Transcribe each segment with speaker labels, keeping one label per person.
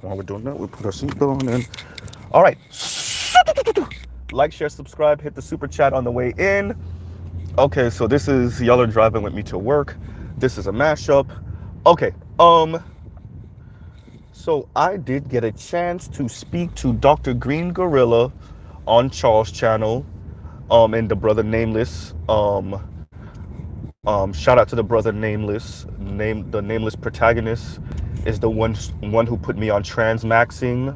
Speaker 1: while we're doing that, we'll put our seatbelt on. And all right, like, share, subscribe, hit the super chat on the way in. Okay, so this is y'all are driving with me to work. This is a mashup. Okay, so I did get a chance to speak to Dr. Green Gorilla on Charles' channel, and the brother Nameless. Shout out to the brother Nameless. The Nameless protagonist is the one who put me on transmaxing.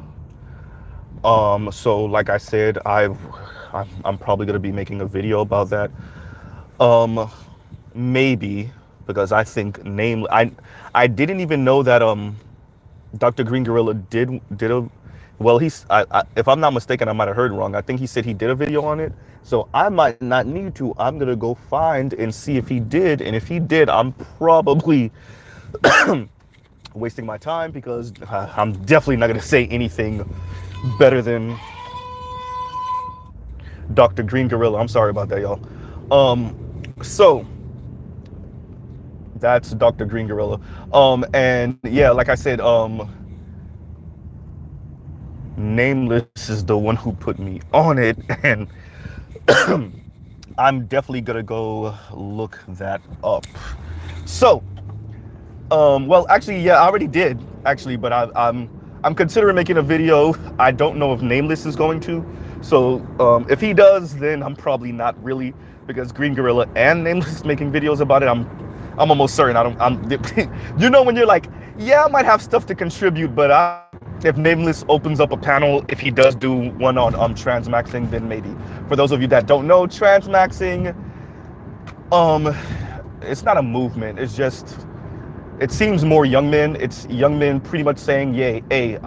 Speaker 1: So like I said, I'm probably gonna be making a video about that. Maybe because I think I didn't even know that Dr. Green Gorilla did a well if I'm not mistaken, I might have heard wrong. I think he said he did a video on it. So I might not need to. I'm gonna go find and see if he did, and if he did, I'm probably wasting my time because I'm definitely not gonna say anything better than Dr. Green Gorilla. I'm sorry about that, y'all. So that's Dr. Green Gorilla. And yeah, like I said, Nameless is the one who put me on it, and I'm definitely gonna go look that up. So, well, actually, yeah, I already did, actually, but I'm considering making a video. I don't know if Nameless is going to. So, if he does, then I'm probably not really, because Green Gorilla and Nameless making videos about it, I'm almost certain you know, when you're like, yeah, I might have stuff to contribute, but if Nameless opens up a panel, if he does do one on transmaxing, then maybe. For those of you that don't know, transmaxing, it's not a movement. It's just, it seems more young men. It's young men pretty much saying, "Yay, hey,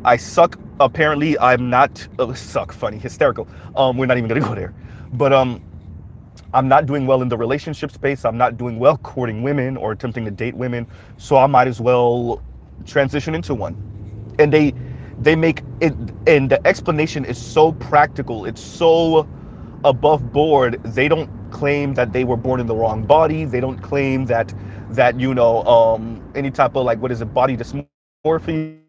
Speaker 1: I suck. Apparently, I'm not suck. Funny, hysterical. We're not even gonna go there, but I'm not doing well in the relationship space. I'm not doing well courting women or attempting to date women. So I might as well transition into one." And they make it, and the explanation is so practical. It's so above board. They don't claim that they were born in the wrong body. They don't claim that you know, any type of, like, what is it, body dysmorphia.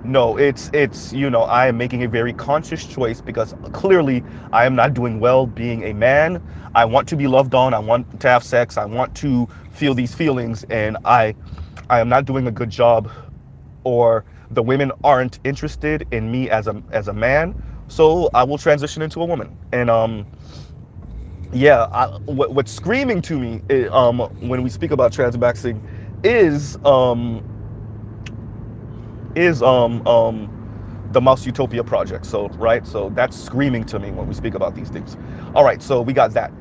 Speaker 1: No, it's you know, I am making a very conscious choice because clearly I am not doing well being a man. I want to be loved on. I want to have sex. I want to feel these feelings, and I am not doing a good job, or the women aren't interested in me as a man. So I will transition into a woman. And yeah, what's screaming to me when we speak about transmaxing is the Mouse Utopia project. So right, so that's screaming to me when we speak about these things. All right, so we got that.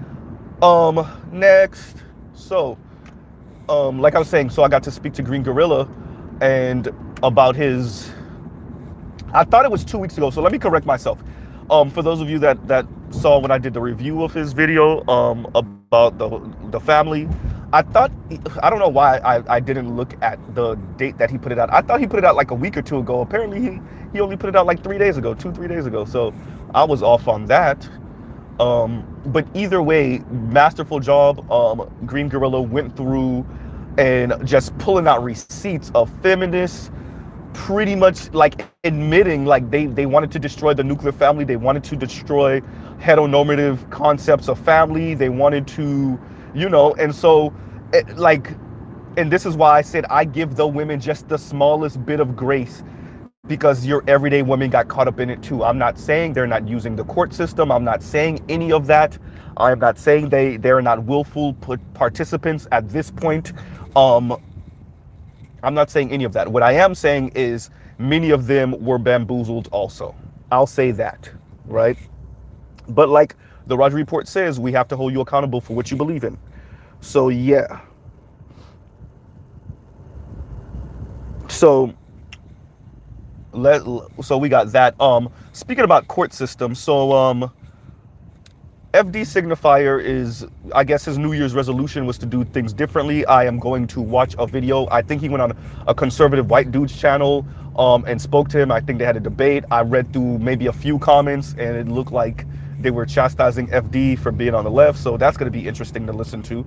Speaker 1: Next, so like I was saying, so I got to speak to Green Gorilla and about his, I thought it was 2 weeks ago, so let me correct myself. For those of you that saw when I did the review of his video about the family, I thought, I don't know why I didn't look at the date that he put it out. I thought he put it out like a week or two ago. Apparently he only put it out like 3 days ago, 2-3 days ago. So I was off on that. But either way, masterful job. Green Gorilla went through and just pulling out receipts of feminists, pretty much like admitting like they wanted to destroy the nuclear family. They wanted to destroy heteronormative concepts of family. They wanted to, you know, and so and this is why I said I give the women just the smallest bit of grace, because your everyday woman got caught up in it too. I'm not saying they're not using the court system. I'm not saying any of that. I'm not saying they're not willful participants at this point. I'm not saying any of that. What I am saying is many of them were bamboozled also. I'll say that, right? But like the Roger Report says, we have to hold you accountable for what you believe in. So yeah. So we got that. Speaking about court system, so FD Signifier is, I guess his New Year's resolution was to do things differently. I am going to watch a video. I think he went on a conservative white dude's channel and spoke to him. I think they had a debate. I read through maybe a few comments and it looked like they were chastising FD for being on the left. So that's going to be interesting to listen to.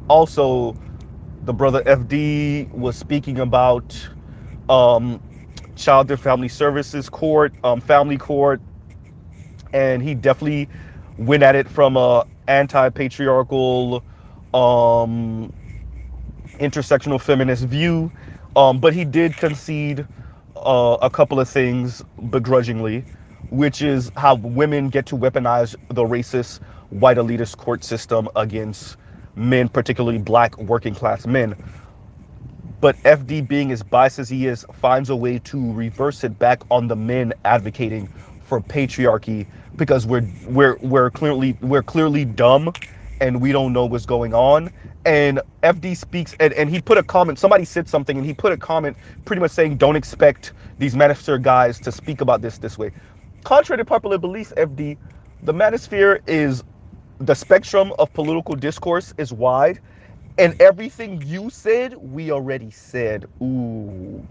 Speaker 1: Also, the brother FD was speaking about um, Child and Family Services Court, Family Court, and he definitely went at it from a anti-patriarchal, um, intersectional feminist view, but he did concede a couple of things begrudgingly, which is how women get to weaponize the racist white elitist court system against men, particularly black working class men. But FD, being as biased as he is, finds a way to reverse it back on the men advocating for patriarchy, because we're clearly dumb and we don't know what's going on. And FD speaks, and he put a comment, somebody said something, and he put a comment pretty much saying, don't expect these manosphere guys to speak about this way. Contrary to popular belief, FD, the manosphere is, the spectrum of political discourse is wide, and everything you said, we already said. Ooh.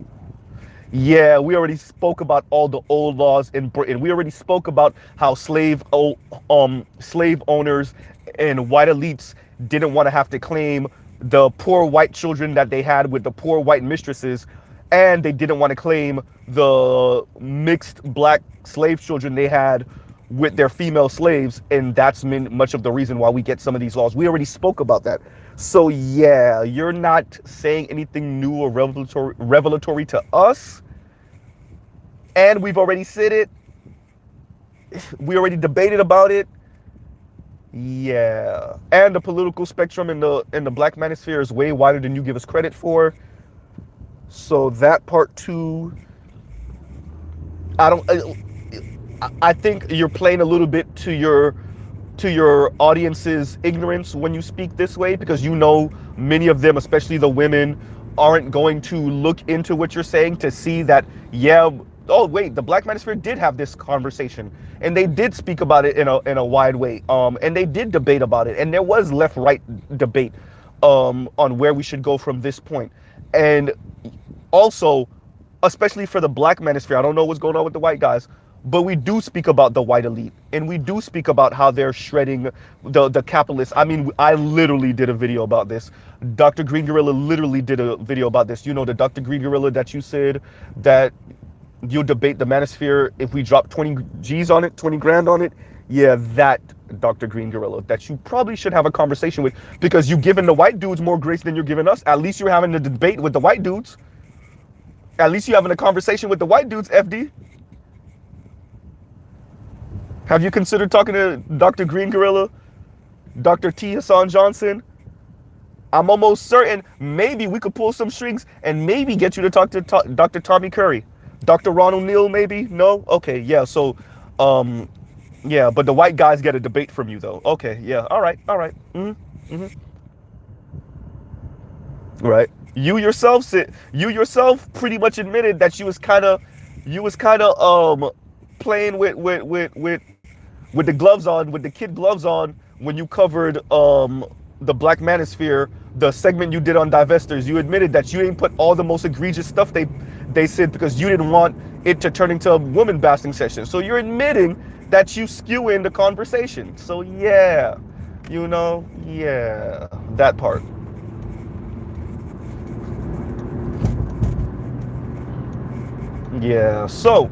Speaker 1: Yeah, we already spoke about all the old laws in Britain. We already spoke about how slave owners and white elites didn't want to have to claim the poor white children that they had with the poor white mistresses, and they didn't want to claim the mixed black slave children they had with their female slaves, and that's much of the reason why we get some of these laws. We already spoke about that. So yeah, you're not saying anything new or revelatory to us, and we've already said it. We already debated about it. Yeah, and the political spectrum in the black manosphere is way wider than you give us credit for. So that part too, I think you're playing a little bit to your audience's ignorance when you speak this way, because you know many of them, especially the women, aren't going to look into what you're saying to see that, yeah, oh wait, the black manosphere did have this conversation, and they did speak about it in a wide way, and they did debate about it, and there was left-right debate on where we should go from this point. And also, especially for the black manosphere, I don't know what's going on with the white guys, but we do speak about the white elite, and we do speak about how they're shredding the capitalists. I mean, I literally did a video about this. Dr. Green Gorilla literally did a video about this. You know, the Dr. Green Gorilla that you said that you'll debate the manosphere if we drop 20 G's on it, 20 grand on it. Yeah, that Dr. Green Gorilla that you probably should have a conversation with, because you're giving the white dudes more grace than you're giving us. At least you're having a debate with the white dudes. At least you're having a conversation with the white dudes, FD. Have you considered talking to Dr. Green Gorilla, Dr. T. Hassan Johnson? I'm almost certain maybe we could pull some strings and maybe get you to talk to Dr. Tommy Curry. Dr. Ron O'Neill, maybe? No? Okay, yeah, so, yeah, but the white guys get a debate from you, though. Okay, yeah, all right. Right. You yourself pretty much admitted that you was kind of playing with the gloves on, with the kid gloves on, when you covered the black manosphere, the segment you did on divestors. You admitted that you didn't put all the most egregious stuff they said because you didn't want it to turn into a woman basting session. So you're admitting that you skew in the conversation. So yeah, you know, yeah, that part. Yeah, so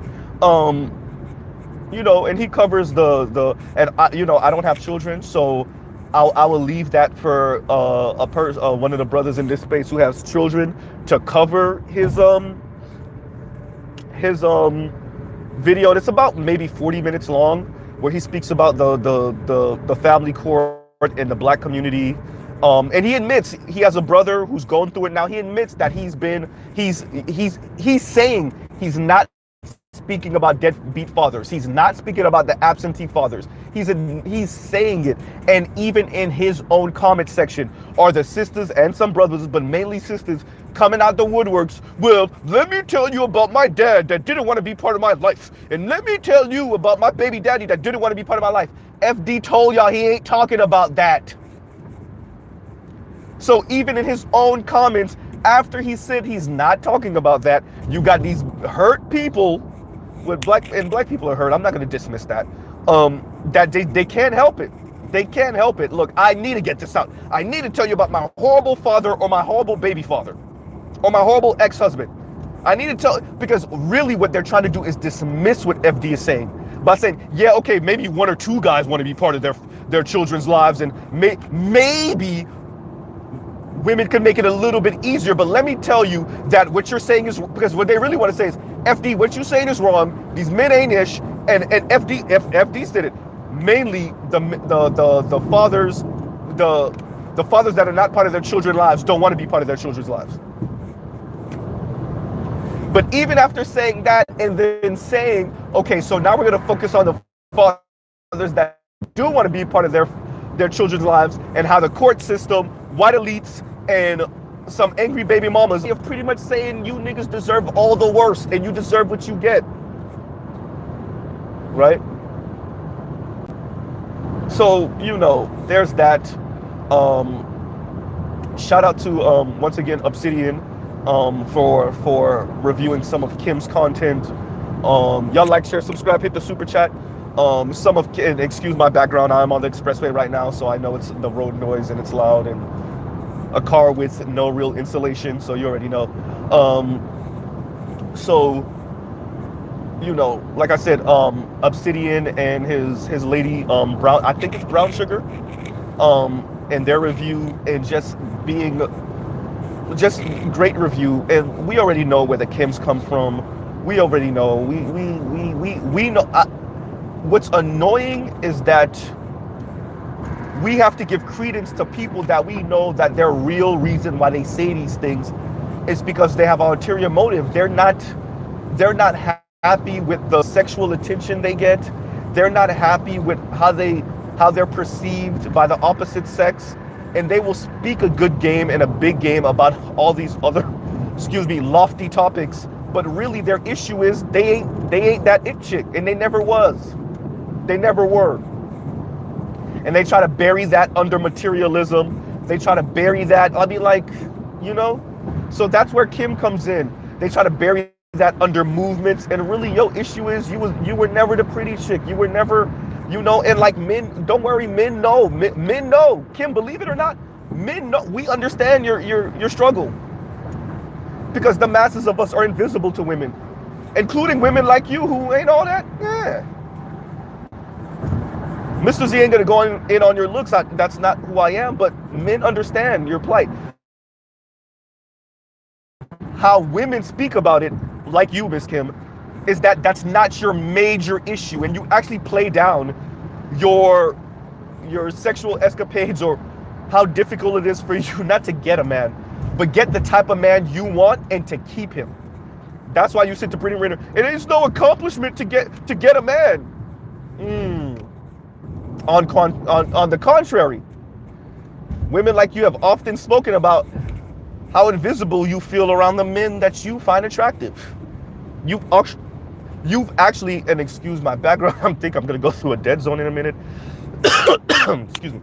Speaker 1: you know, and he covers and I don't have children, so I will leave that for one of the brothers in this space who has children to cover his video. It's about maybe 40 minutes long, where he speaks about the family court in the black community. And he admits he has a brother who's going through it now. He admits that he's saying he's not speaking about deadbeat fathers. He's not speaking about the absentee fathers. He's saying it. And even in his own comment section are the sisters and some brothers, but mainly sisters, coming out the woodworks. Well, let me tell you about my dad that didn't want to be part of my life. And let me tell you about my baby daddy that didn't want to be part of my life. FD told y'all he ain't talking about that. So even in his own comments, after he said he's not talking about that, you got these hurt people with black people are hurt. I'm not going to dismiss that. That they can't help it. They can't help it. Look, I need to get this out. I need to tell you about my horrible father, or my horrible baby father, or my horrible ex-husband. I need to tell, because really what they're trying to do is dismiss what FD is saying by saying, yeah, okay, maybe one or two guys want to be part of their children's lives, and maybe women can make it a little bit easier. But let me tell you that what you're saying is, because what they really want to say is, FD, what you're saying is wrong. These men ain't ish, and FD did it. Mainly the fathers, the fathers that are not part of their children's lives don't want to be part of their children's lives. But even after saying that and then saying, okay, so now we're going to focus on the fathers that do want to be part of their children's lives, and how the court system, white elites, and some angry baby mamas are pretty much saying you niggas deserve all the worst and you deserve what you get. Right? So, you know, there's that. Shout out to, once again, Obsidian. For reviewing some of Kim's content. Y'all like, share, subscribe, hit the super chat. Some of, and excuse my background, I'm on the expressway right now, so I know it's the road noise and it's loud, and a car with no real insulation, so you already know. So, you know, like I said, Obsidian and his lady, Brown, I think it's Brown Sugar, and their review, and just being just great review. And we already know where the Kims come from. We already know. We know. What's annoying is that we have to give credence to people that we know that their real reason why they say these things is because they have an ulterior motive. They're not happy with the sexual attention they get. They're not happy with how they're perceived by the opposite sex. And they will speak a good game and a big game about all these other, lofty topics. But really their issue is they ain't that it chick, and they never was. They never were. And they try to bury that under materialism. They try to bury that. I'll be like, you know? So that's where Kim comes in. They try to bury that under movements. And really your issue is you were never the pretty chick. You were never, you know, and like men, don't worry, men know. Men know. Kim, believe it or not, men know. We understand your struggle. Because the masses of us are invisible to women. Including women like you who ain't all that. Yeah. Mr. Z ain't gonna go in on your looks. That's not who I am, but men understand your plight. How women speak about it, like you, Miss Kim, is that that's not your major issue, and you actually play down your sexual escapades or how difficult it is for you not to get a man, but get the type of man you want and to keep him. That's why you sit to Pretty Renner. It is no accomplishment to get a man. On the contrary, women like you have often spoken about how invisible you feel around the men that you find attractive. You've actually, and excuse my background, I think I'm gonna go through a dead zone in a minute. Excuse me.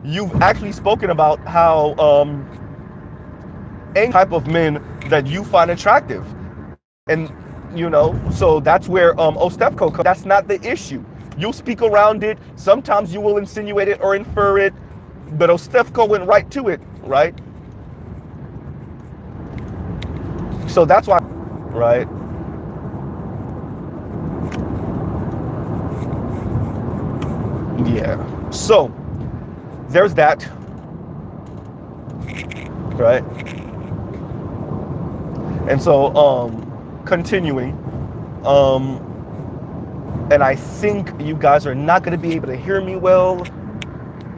Speaker 1: You've actually spoken about how any type of men that you find attractive, and you know, so that's where Ostefco comes. That's not the issue. You'll speak around it. Sometimes you will insinuate it or infer it, but Ostefco went right to it, right? So that's why, right? Yeah. So there's that, right? And so continuing, and I think you guys are not going to be able to hear me well.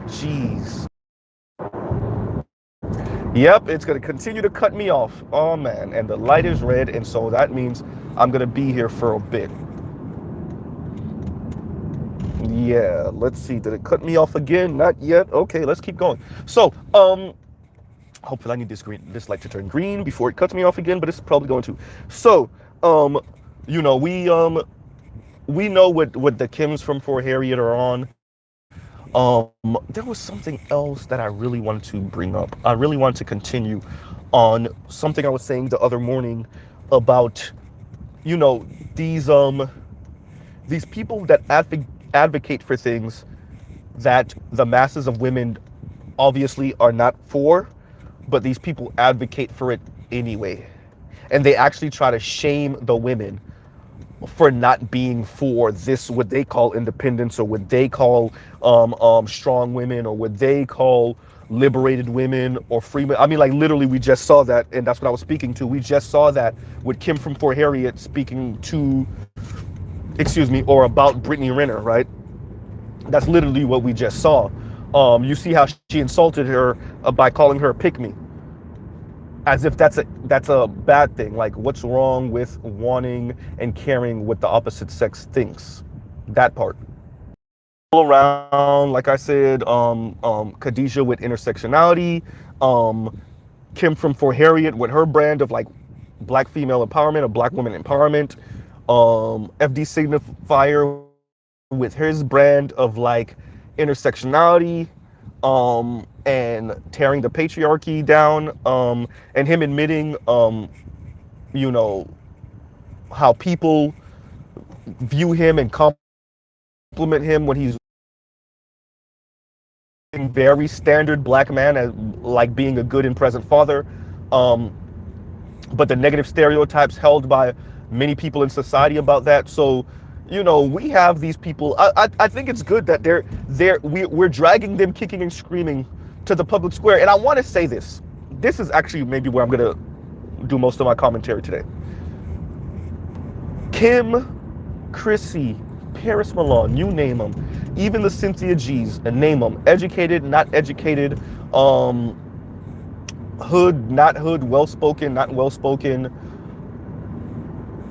Speaker 1: Jeez. Yep, it's going to continue to cut me off. Oh man, and the light is red, and so that means I'm going to be here for a bit. Yeah, let's see. Did it cut me off again? Not yet. Okay, let's keep going. So, hopefully I need this light to turn green before it cuts me off again, but it's probably going to. So, you know, we know what the Kims from For Harriet are on. There was something else that I really wanted to bring up. I really wanted to continue on something I was saying the other morning about, you know, these people that advocate for things that the masses of women obviously are not for, but these people advocate for it anyway. And they actually try to shame the women for not being for this, what they call independence, or what they call strong women, or what they call liberated women or free women. I mean, like literally, we just saw that, and that's what I was speaking to. We just saw that with Kim from Fort Harriet speaking to, excuse me, or about Brittany Renner, right? That's literally what we just saw. You see how she insulted her by calling her a pick-me, as if that's a bad thing. Like, what's wrong with wanting and caring what the opposite sex thinks? That part. All around, like I said, Khadijah with intersectionality, Kim from Fort Harriet with her brand of like black female empowerment or black woman empowerment, FD Signifier with his brand of like intersectionality, and tearing the patriarchy down, and him admitting, you know, how people view him and compliment him when he's very standard black man, as like being a good and present father, but the negative stereotypes held by many people in society about that. So, you know, we have these people. I think it's good that we're dragging them kicking and screaming to the public square. And I want to say this. This is actually maybe where I'm gonna do most of my commentary today. Kim, Chrissy, Paris Milan, you name them, even the Cynthia G's, and name them, educated, not educated, hood, not hood, well-spoken, not well-spoken.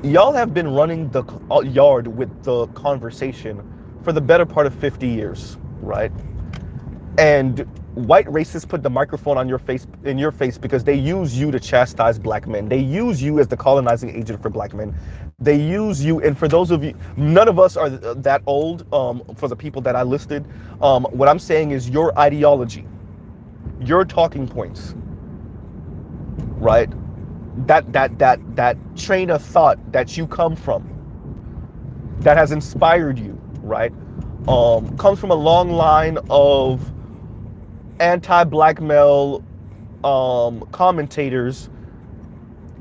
Speaker 1: Y'all have been running the yard with the conversation for the better part of 50 years, right? And white racists put the microphone on your face, in your face, because they use you to chastise black men. They use you as the colonizing agent for black men. They use you, and for those of you, none of us are that old, for the people that I listed, what I'm saying is your ideology, your talking points, right? That train of thought that you come from, that has inspired you, right? Comes from a long line of anti-black male commentators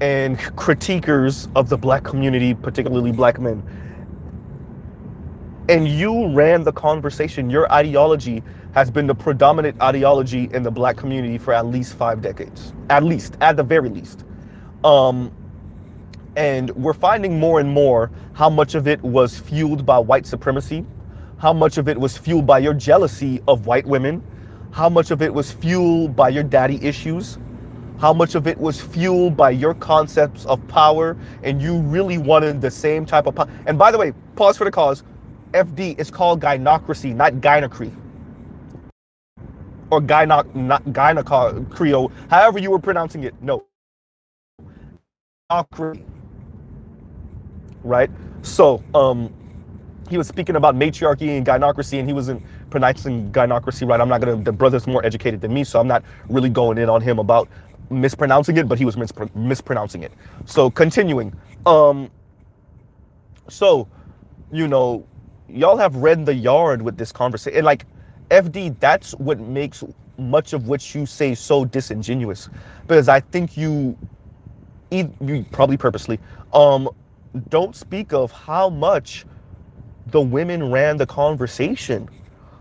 Speaker 1: and critiquers of the black community, particularly black men. And you ran the conversation. Your ideology has been the predominant ideology in the black community for at least 5 decades, at the very least. And we're finding more and more how much of it was fueled by white supremacy, how much of it was fueled by your jealousy of white women, how much of it was fueled by your daddy issues, how much of it was fueled by your concepts of power, and you really wanted the same type of power. And by the way, pause for the cause, FD is called gynocracy, not gynocry. Or gynocracy, however you were pronouncing it. No. Right? So, he was speaking about matriarchy and gynocracy, and he wasn't pronouncing gynocracy right. I'm not gonna, the brother's more educated than me, so I'm not really going in on him about mispronouncing it, but he was mispronouncing it. So continuing, so, you know, y'all have read the yard with this conversation, and like, FD, that's what makes much of what you say so disingenuous, because I think you probably purposely, don't speak of how much the women ran the conversation.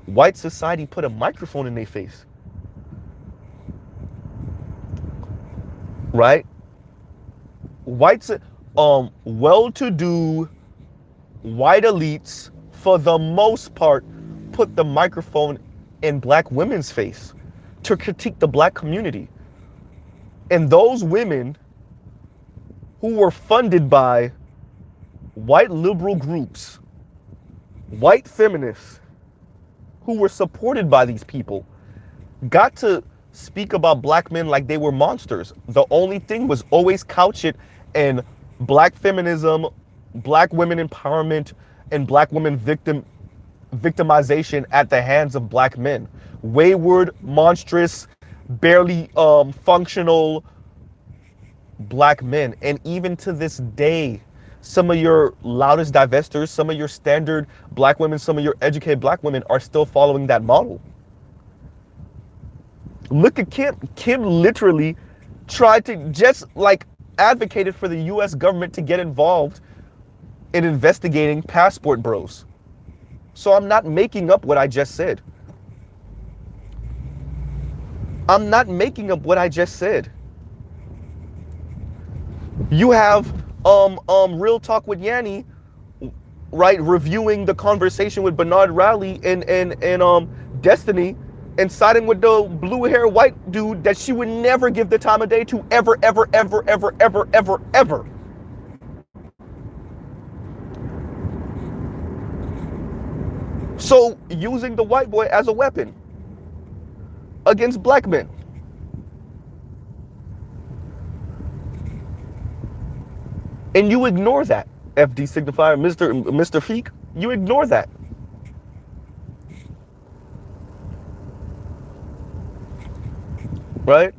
Speaker 1: White society put a microphone in their face, right? Whites, well-to-do white elites, for the most part, put the microphone in black women's face to critique the black community. And those women who were funded by white liberal groups, white feminists, who were supported by these people, got to speak about black men like they were monsters. The only thing was always couch it in black feminism, black women empowerment, and black women victimization at the hands of black men. Wayward, monstrous, barely functional black men. And even to this day, some of your loudest divestors, some of your standard black women, some of your educated black women are still following that model. Look at Kim. Kim literally tried to, just like advocated for the US government to get involved in investigating passport bros. So I'm not making up what I just said. I'm not making up what I just said. You have Real Talk with Yanni, right, reviewing the conversation with Bernard Raleigh and Destiny, and siding with the blue hair white dude that she would never give the time of day to ever, ever, ever, ever, ever, ever, ever. So using the white boy as a weapon against black men. And you ignore that, FD Signifier, Mr. Feek, you ignore that. Right?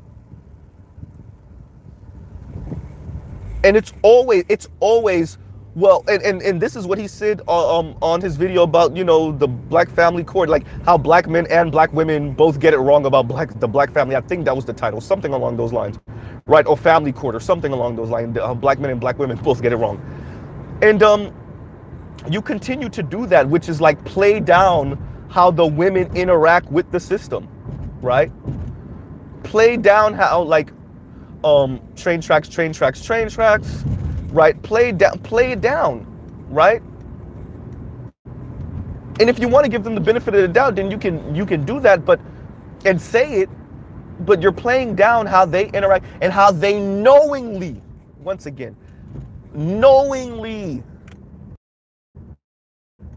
Speaker 1: And it's always, well, and this is what he said on his video about, you know, the black family court, like how black men and black women both get it wrong about the black family. I think that was the title, something along those lines, right? Or family court or something along those lines. Black men and black women both get it wrong. And you continue to do that, which is like play down how the women interact with the system, right? Play down how, like, train tracks, right? Play it down, right? And if you want to give them the benefit of the doubt, then you can do that, but and say it, but you're playing down how they interact and how they knowingly, once again, knowingly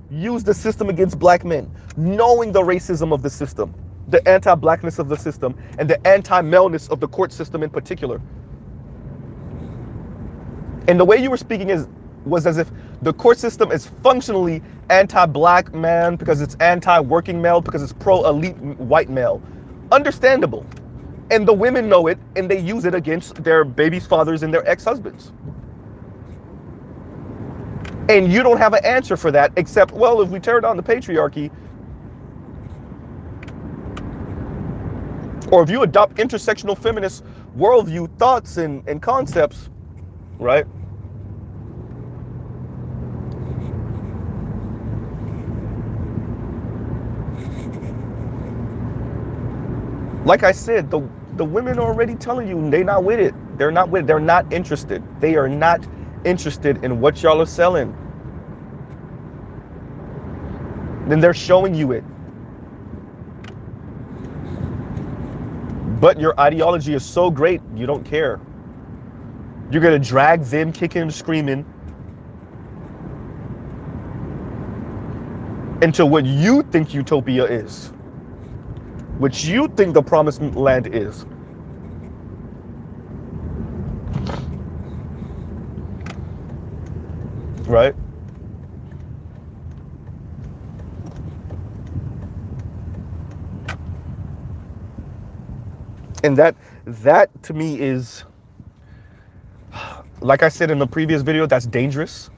Speaker 1: use the system against black men, knowing the racism of the system, the anti-blackness of the system, and the anti-maleness of the court system in particular. And the way you were speaking was as if the court system is functionally anti-black man because it's anti-working male, because it's pro-elite white male. Understandable. And the women know it, and they use it against their baby's fathers and their ex-husbands. And you don't have an answer for that, except, well, if we tear down the patriarchy, or if you adopt intersectional feminist worldview, thoughts, and concepts, right? Like I said, the women are already telling you they're not with it. They're not with it. They're not interested. They are not interested in what y'all are selling. Then they're showing you it. But your ideology is so great, you don't care. You're gonna drag them kicking and screaming into what you think utopia is, what you think the promised land is. Right? And that to me is, like I said in the previous video, that's dangerous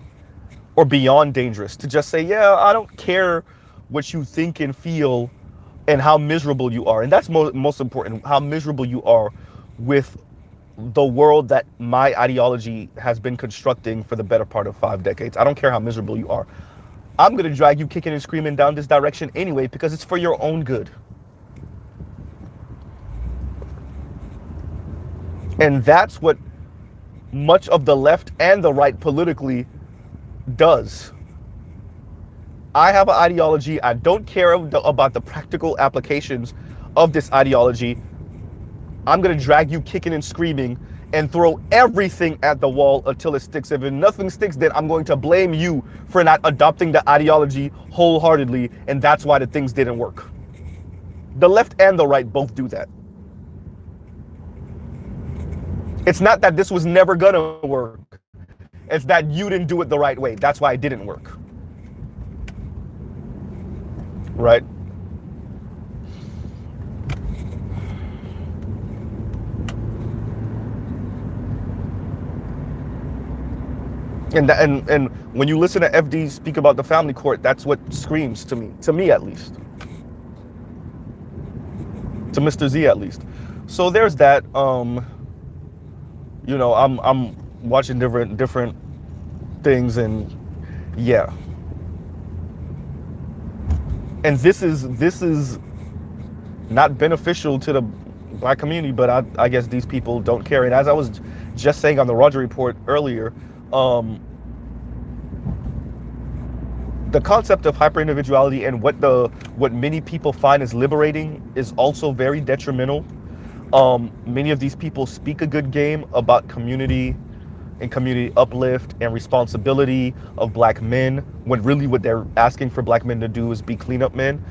Speaker 1: or beyond dangerous to just say, yeah, I don't care what you think and feel and how miserable you are. And that's most important, how miserable you are with the world that my ideology has been constructing for the better part of 5 decades. I don't care how miserable you are. I'm going to drag you kicking and screaming down this direction anyway, because it's for your own good. And that's what much of the left and the right politically does. I have an ideology. I don't care about the practical applications of this ideology. I'm going to drag you kicking and screaming and throw everything at the wall until it sticks. If nothing sticks, then I'm going to blame you for not adopting the ideology wholeheartedly, and that's why the things didn't work. The left and the right both do that. It's not that this was never gonna work. It's that you didn't do it the right way. That's why it didn't work. Right? And when you listen to FD speak about the family court, that's what screams to me at least. To Mr. Z at least. So there's that. You know, I'm watching different things, and yeah. And this is not beneficial to the black community, but I guess these people don't care. And as I was just saying on the Roger Report earlier, the concept of hyper-individuality and what many people find is liberating is also very detrimental. Many of these people speak a good game about community and community uplift and responsibility of black men, when really what they're asking for black men to do is be cleanup men.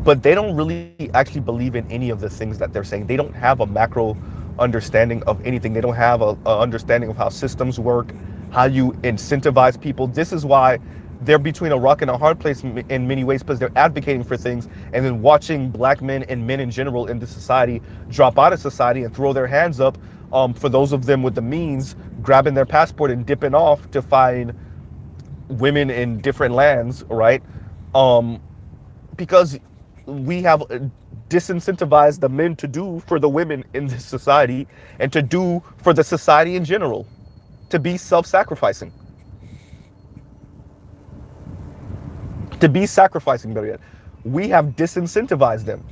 Speaker 1: But they don't really actually believe in any of the things that they're saying. They don't have a macro understanding of anything. They don't have a understanding of how systems work, how you incentivize people. This is why they're between a rock and a hard place in many ways, because they're advocating for things and then watching black men and men in general in the society drop out of society and throw their hands up, for those of them with the means, grabbing their passport and dipping off to find women in different lands, right? Because we have disincentivized the men to do for the women in this society and to do for the society in general, to be self-sacrificing. To be sacrificing, better yet. We have disincentivized them.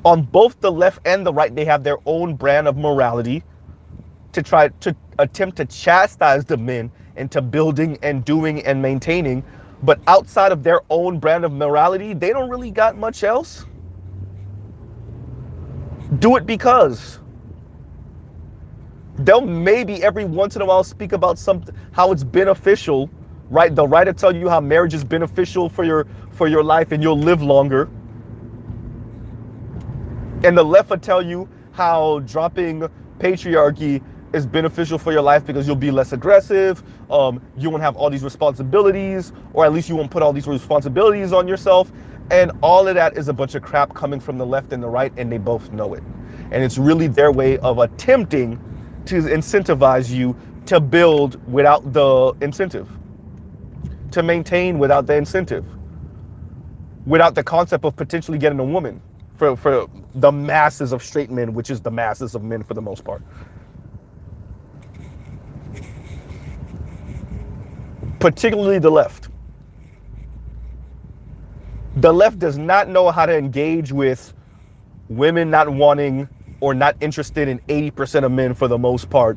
Speaker 1: On both the left and the right, they have their own brand of morality to try to attempt to chastise the men into building and doing and maintaining. But outside of their own brand of morality, they don't really got much else. Do it because. They'll maybe every once in a while speak about something, how it's beneficial, right? The right to tell you how marriage is beneficial for your life and you'll live longer. And the left will tell you how dropping patriarchy is beneficial for your life because you'll be less aggressive, you won't have all these responsibilities, or at least you won't put all these responsibilities on yourself. And all of that is a bunch of crap coming from the left and the right, and they both know it. And it's really their way of attempting to incentivize you to build without the incentive, to maintain without the incentive, without the concept of potentially getting a woman for the masses of straight men, which is the masses of men for the most part. Particularly the left. The left does not know how to engage with women not wanting or not interested in 80% of men for the most part,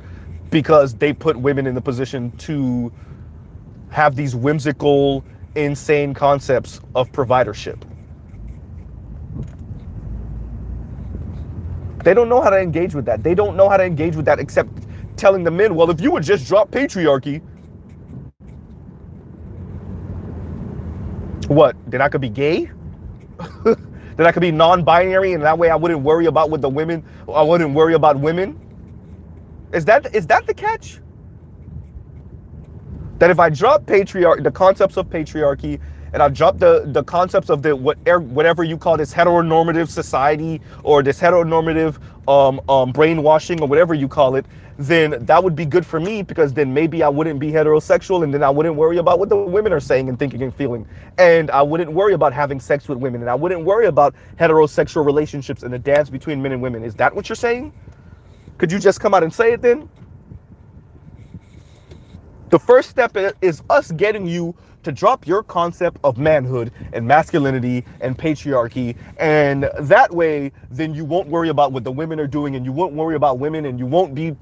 Speaker 1: because they put women in the position to have these whimsical, insane concepts of providership. They don't know how to engage with that. They don't know how to engage with that except telling the men, well, if you would just drop patriarchy, what? Then I could be gay? Then I could be non-binary, and that way I wouldn't worry about what the women, I wouldn't worry about women? Is that the catch? That if I drop the concepts of patriarchy, and I drop the concepts of the whatever you call this heteronormative society or this heteronormative brainwashing or whatever you call it, then that would be good for me, because then maybe I wouldn't be heterosexual, and then I wouldn't worry about what the women are saying and thinking and feeling. And I wouldn't worry about having sex with women, and I wouldn't worry about heterosexual relationships and the dance between men and women. Is that what you're saying? Could you just come out and say it then? The first step is us getting you to drop your concept of manhood and masculinity and patriarchy, and that way then you won't worry about what the women are doing, and you won't worry about women, and you won't be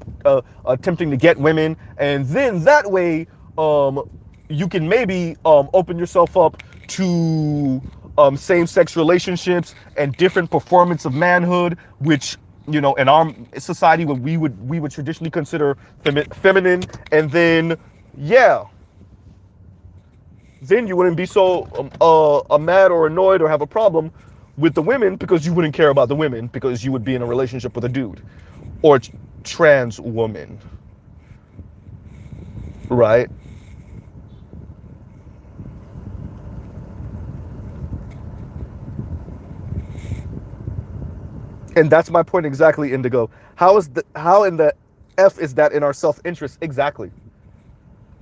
Speaker 1: attempting to get women, and then that way you can maybe open yourself up to same-sex relationships and different performance of manhood, which, you know, in our society what we would traditionally consider feminine, and then yeah, then you wouldn't be so mad or annoyed or have a problem with the women, because you wouldn't care about the women, because you would be in a relationship with a dude or trans woman, right? And that's my point exactly, Indigo. How in the F is that in our self-interest? Exactly.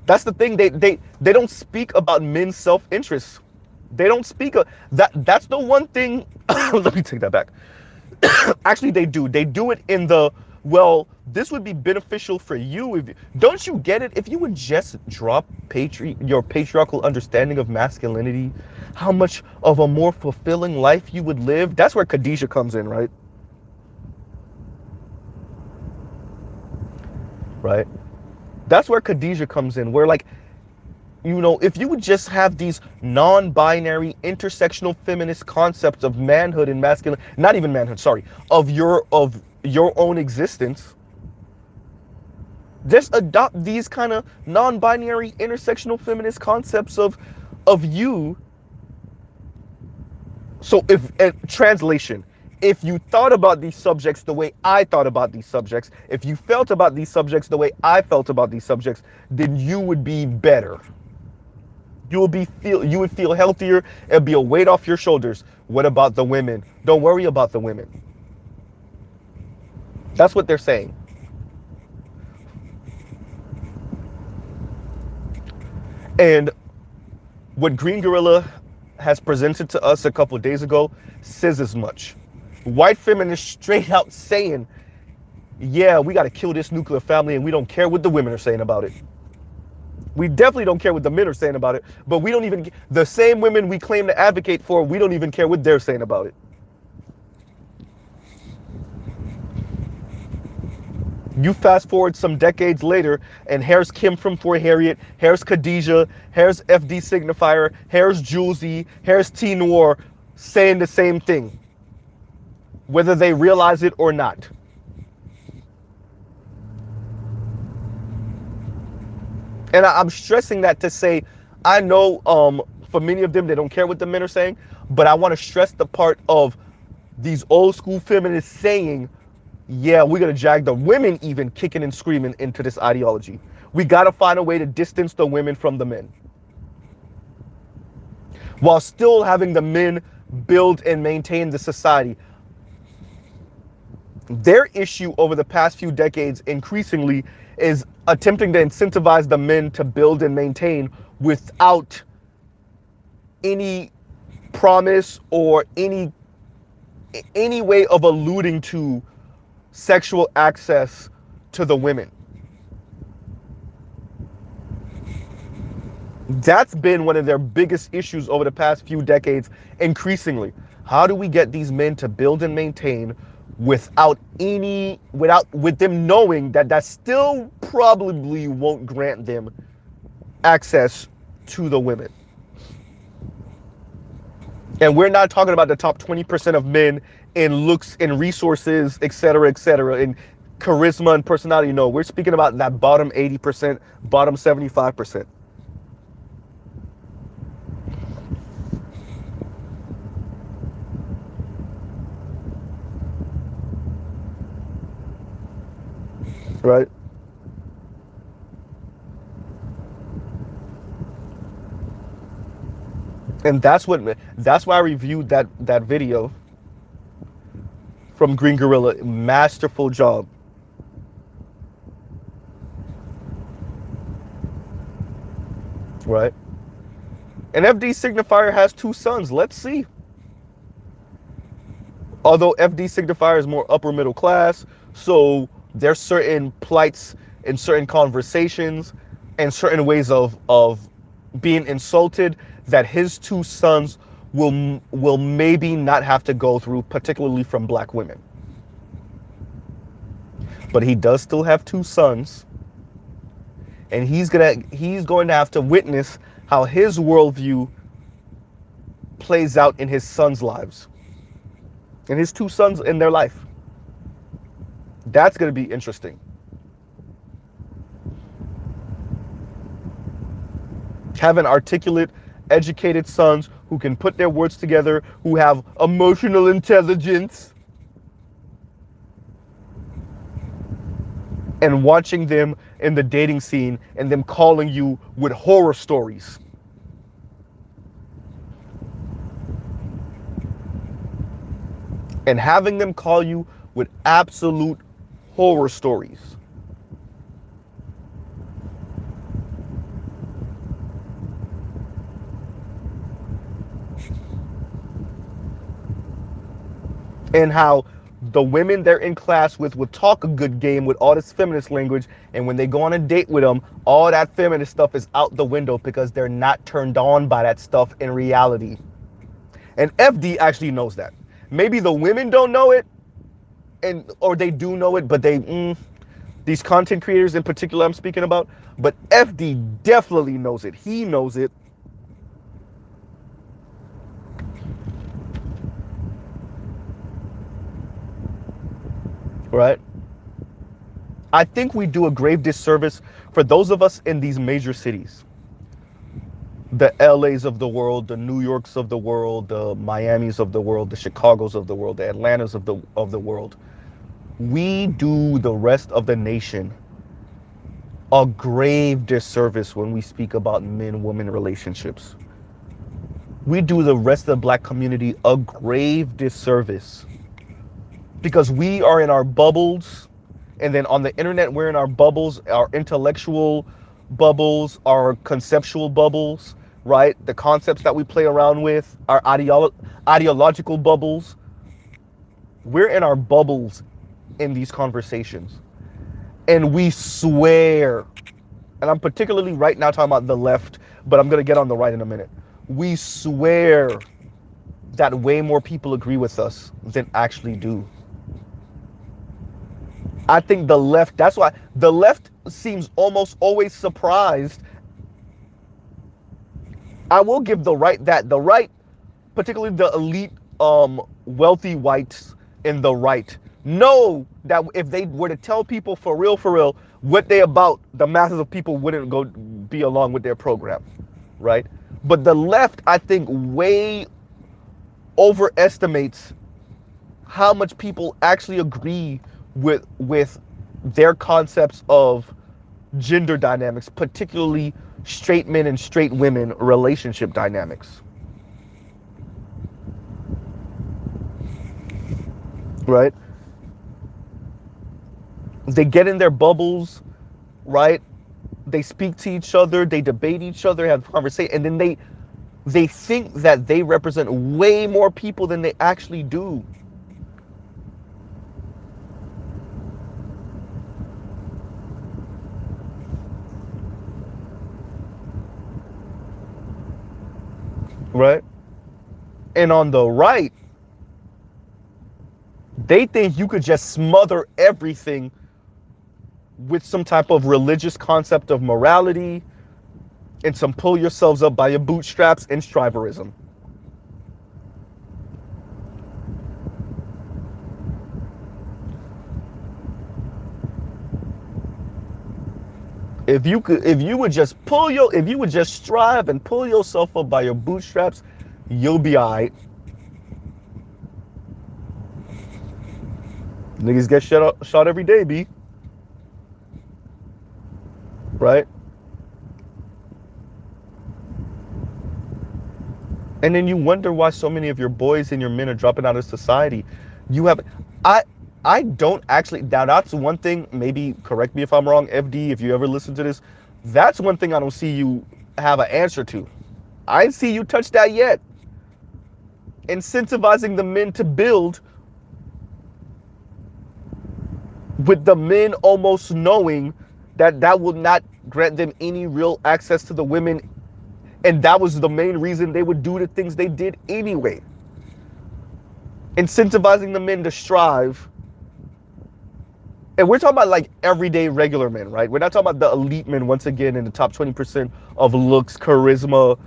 Speaker 1: That's the thing. They don't speak about men's self-interest. They don't speak of that. That's the one thing. Let me take that back. Actually, they do. They do it in the, well, this would be beneficial for you. If don't you get it? If you would just drop your patriarchal understanding of masculinity, how much of a more fulfilling life you would live. That's where Khadijah comes in, right? Right? That's where Khadijah comes in, where like, you know, if you would just have these non-binary intersectional feminist concepts of manhood and masculine, not even manhood, sorry, of your own existence, just adopt these kind of non-binary intersectional feminist concepts of you. So if translation, if you thought about these subjects the way I thought about these subjects, if you felt about these subjects the way I felt about these subjects, then you would be better. You would feel healthier. It'd be a weight off your shoulders. What about the women? Don't worry about the women. That's what they're saying. And what Green Gorilla has presented to us a couple of days ago says as much. White feminists straight out saying, yeah, we got to kill this nuclear family and we don't care what the women are saying about it. We definitely don't care what the men are saying about it, but we don't even, the same women we claim to advocate for, we don't even care what they're saying about it. You fast forward some decades later, and here's Kim from Fort Harriet, here's Khadijah, here's FD Signifier, here's Julesy, here's T Noir saying the same thing, whether they realize it or not. And I'm stressing that to say, I know for many of them, they don't care what the men are saying, but I want to stress the part of these old school feminists saying, yeah, we're going to drag the women even kicking and screaming into this ideology. We got to find a way to distance the women from the men, while still having the men build and maintain the society. Their issue over the past few decades increasingly is attempting to incentivize the men to build and maintain without any promise or any way of alluding to sexual access to the women. That's been one of their biggest issues over the past few decades, increasingly. How do we get these men to build and maintain with them knowing that still probably won't grant them access to the women? And we're not talking about the top 20% of men in looks and resources, et cetera, in charisma and personality. No, we're speaking about that bottom 80%, bottom 75%. Right? And that's why I reviewed that video from Green Gorilla. Masterful job. Right? And FD Signifier has 2 sons. Let's see. Although FD Signifier is more upper middle class, so there's certain plights in certain conversations and certain ways of being insulted that his 2 sons will maybe not have to go through, particularly from black women. But he does still have 2 sons, and he's going to have to witness how his worldview plays out in his sons' lives, and his 2 sons in their life. That's going to be interesting. Having articulate, educated sons who can put their words together, who have emotional intelligence, and watching them in the dating scene and them calling you with horror stories. And having them call you with absolute horror stories. And how the women they're in class with would talk a good game with all this feminist language, and when they go on a date with them, all that feminist stuff is out the window because they're not turned on by that stuff in reality. And FD actually knows that. Maybe the women don't know it, or they do know it, but these content creators in particular I'm speaking about, but FD definitely knows it. He knows it. Right? I think we do a grave disservice for those of us in these major cities. The LAs of the world, the New Yorks of the world, the Miamis of the world, the Chicagos of the world, the Atlantas of the world. We do the rest of the nation a grave disservice when we speak about men-woman relationships. We do the rest of the black community a grave disservice because we are in our bubbles, and then on the internet we're in our bubbles, our intellectual bubbles, our conceptual bubbles, right? The concepts that we play around with, our ideological bubbles. We're in our bubbles in these conversations. And we swear, and I'm particularly right now talking about the left, but I'm going to get on the right in a minute. We swear that way more people agree with us than actually do. I think the left, that's why the left seems almost always surprised. I will give the right that. The right, particularly the elite, wealthy whites in the right, know that if they were to tell people for real, what they about, the masses of people wouldn't go be along with their program, right? But the left, I think, way overestimates how much people actually agree with their concepts of gender dynamics, particularly straight men and straight women relationship dynamics. Right? They get in their bubbles, right? They speak to each other, they debate each other, have conversation, and then they think that they represent way more people than they actually do. Right? And on the right, they think you could just smother everything with some type of religious concept of morality and some pull yourselves up by your bootstraps and striverism. If you would just strive and pull yourself up by your bootstraps, you'll be all right. Niggas get shot every day, B. Right? And then you wonder why so many of your boys and your men are dropping out of society. I don't actually, now that's one thing, maybe correct me if I'm wrong, FD, if you ever listen to this, that's one thing I don't see you have an answer to. I ain't see you touch that yet. Incentivizing the men to build, with the men almost knowing that will not grant them any real access to the women, and that was the main reason they would do the things they did anyway. Incentivizing the men to strive. And we're talking about like everyday regular men, right? We're not talking about the elite men, once again, in the top 20% of looks, charisma,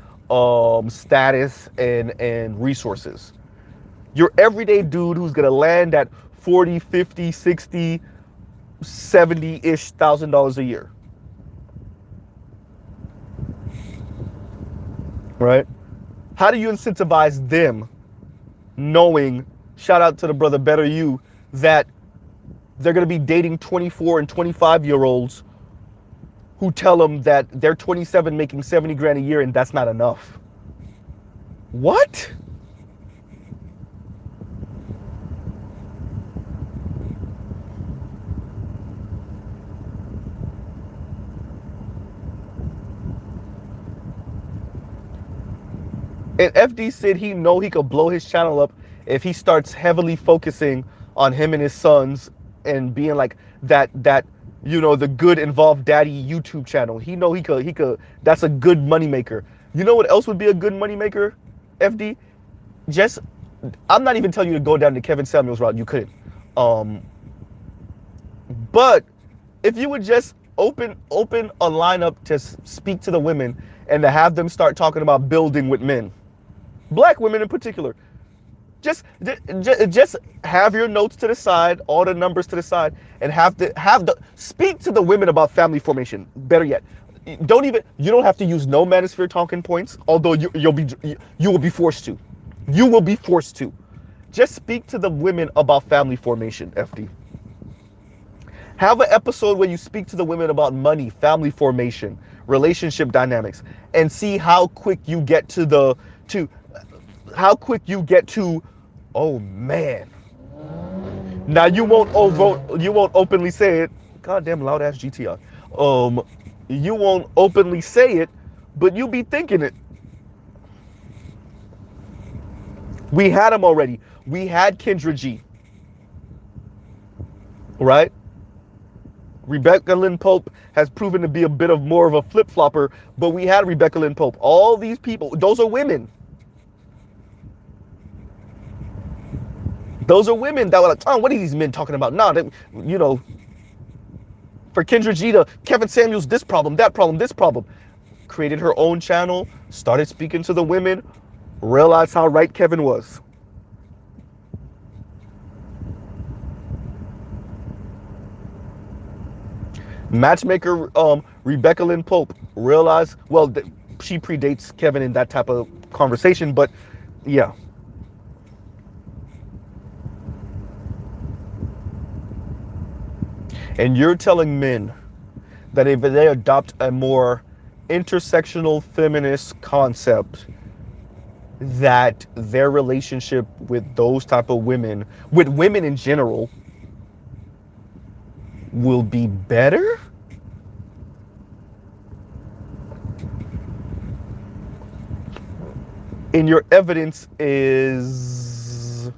Speaker 1: status, and resources. Your everyday dude who's gonna land at 40, 50, 60, 70-ish $1,000 a year. Right? How do you incentivize them knowing, shout out to the brother Better You, that they're going to be dating 24 and 25-year-olds who tell them that they're 27 making 70 grand a year and that's not enough? What? And FD said he know he could blow his channel up if he starts heavily focusing on him and his sons and being like that the good involved daddy YouTube channel. He could that's a good moneymaker. You know what else would be a good moneymaker, FD? Just I'm not even telling you to go down the Kevin Samuels route. You couldn't. But if you would just open a lineup to speak to the women and to have them start talking about building with men, black women in particular, just have your notes to the side, all the numbers to the side, and have the speak to the women about family formation. Better yet, you don't have to use no manosphere talking points, although you will be forced to. You will be forced to. Just speak to the women about family formation, FD. Have an episode where you speak to the women about money, family formation, relationship dynamics, and see how quick you get to oh man. Now you won't openly say it. Goddamn loud ass GTR. You won't openly say it, but you be thinking it. We had him already. We had Kendra G. Right? Rebecca Lynn Pope has proven to be a bit of more of a flip-flopper, but we had Rebecca Lynn Pope. All these people, those are women. Those are women that were like, oh, what are these men talking about? Nah, for Kendra G to Kevin Samuels, this problem, that problem, this problem. Created her own channel, started speaking to the women, realized how right Kevin was. Matchmaker Rebecca Lynn Pope realized, well, she predates Kevin in that type of conversation, but yeah. And you're telling men that if they adopt a more intersectional feminist concept, that their relationship with those type of women, with women in general, will be better? And your evidence is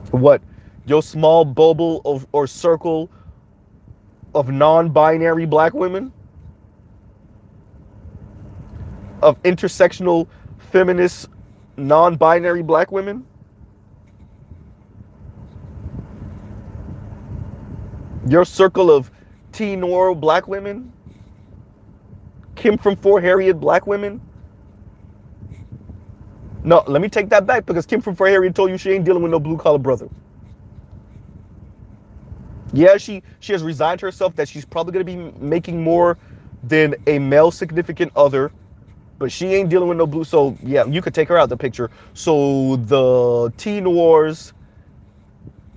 Speaker 1: what? Your small bubble or circle of non-binary black women? Of intersectional feminist non-binary black women? Your circle of T-Nor black women? Kim from Fort Harriet black women? No, let me take that back, because Kim from Fort Harriet told you she ain't dealing with no blue-collar brother. Yeah, she has resigned herself that she's probably going to be making more than a male significant other, but she ain't dealing with no blue. So yeah, you could take her out of the picture. So the T-Noirs,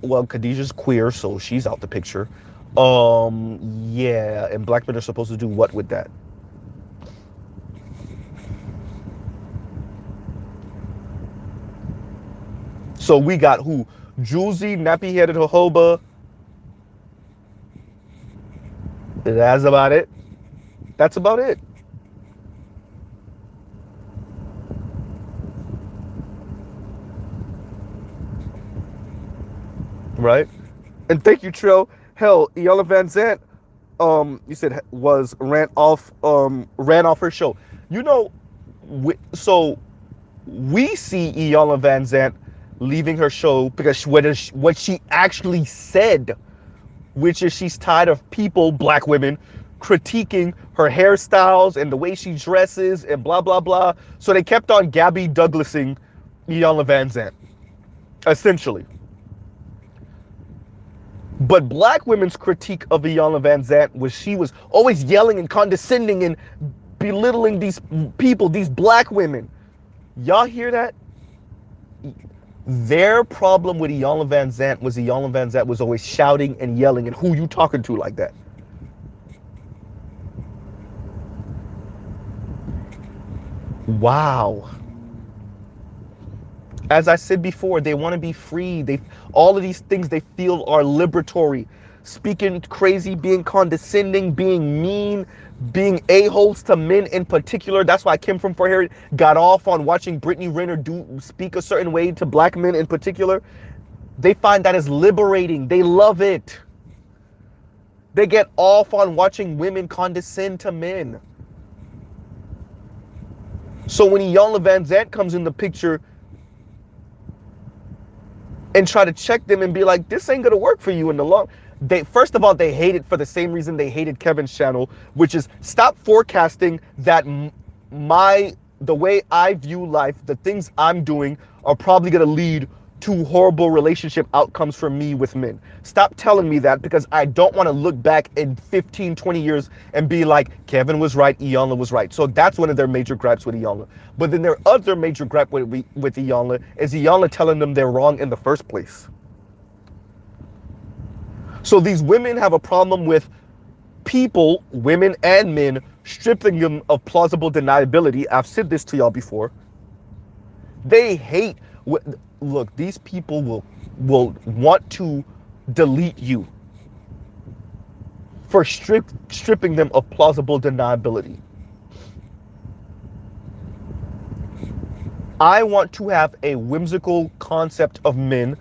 Speaker 1: well, Khadijah's queer, so she's out the picture. Yeah, and black men are supposed to do what with that? So we got who? Julesy, nappy-headed jojoba. That's about it. That's about it. Right? And thank you, Trill. Hell, Iyanla Vanzant, you said ran off her show. So we see Iyanla Vanzant leaving her show because what she actually said, which is she's tired of people, black women, critiquing her hairstyles and the way she dresses and blah, blah, blah. So they kept on Gabby Douglasing Iyanla Vanzant, essentially. But black women's critique of Iyanla Vanzant was she was always yelling and condescending and belittling these people, these black women. Y'all hear that? Their problem with Iyanla Vanzant was always shouting and yelling, and who you talking to like that? Wow. As I said before, they want to be free. All of these things they feel are liberatory. speaking crazy, being condescending, being mean, being a-holes to men in particular. That's why Kim from For Harriet got off on watching Brittany Renner speak a certain way to black men in particular. They find that as liberating. They love it. They get off on watching women condescend to men. So when Iyanla Vanzant comes in the picture and try to check them and be like, this ain't gonna work for you in the long. First of all, they hate it for the same reason they hated Kevin's channel, which is stop forecasting that the way I view life, the things I'm doing are probably gonna lead to horrible relationship outcomes for me with men. Stop telling me that, because I don't want to look back in 15, 20 years and be like, Kevin was right, Iyanla was right. So that's one of their major gripes with Iyanla. But then their other major gripe with Iyanla is Iyanla telling them they're wrong in the first place. So these women have a problem with people, women and men, stripping them of plausible deniability. I've said this to y'all before. They hate... Look, these people will want to delete you for stripping them of plausible deniability. I want to have a whimsical concept of men,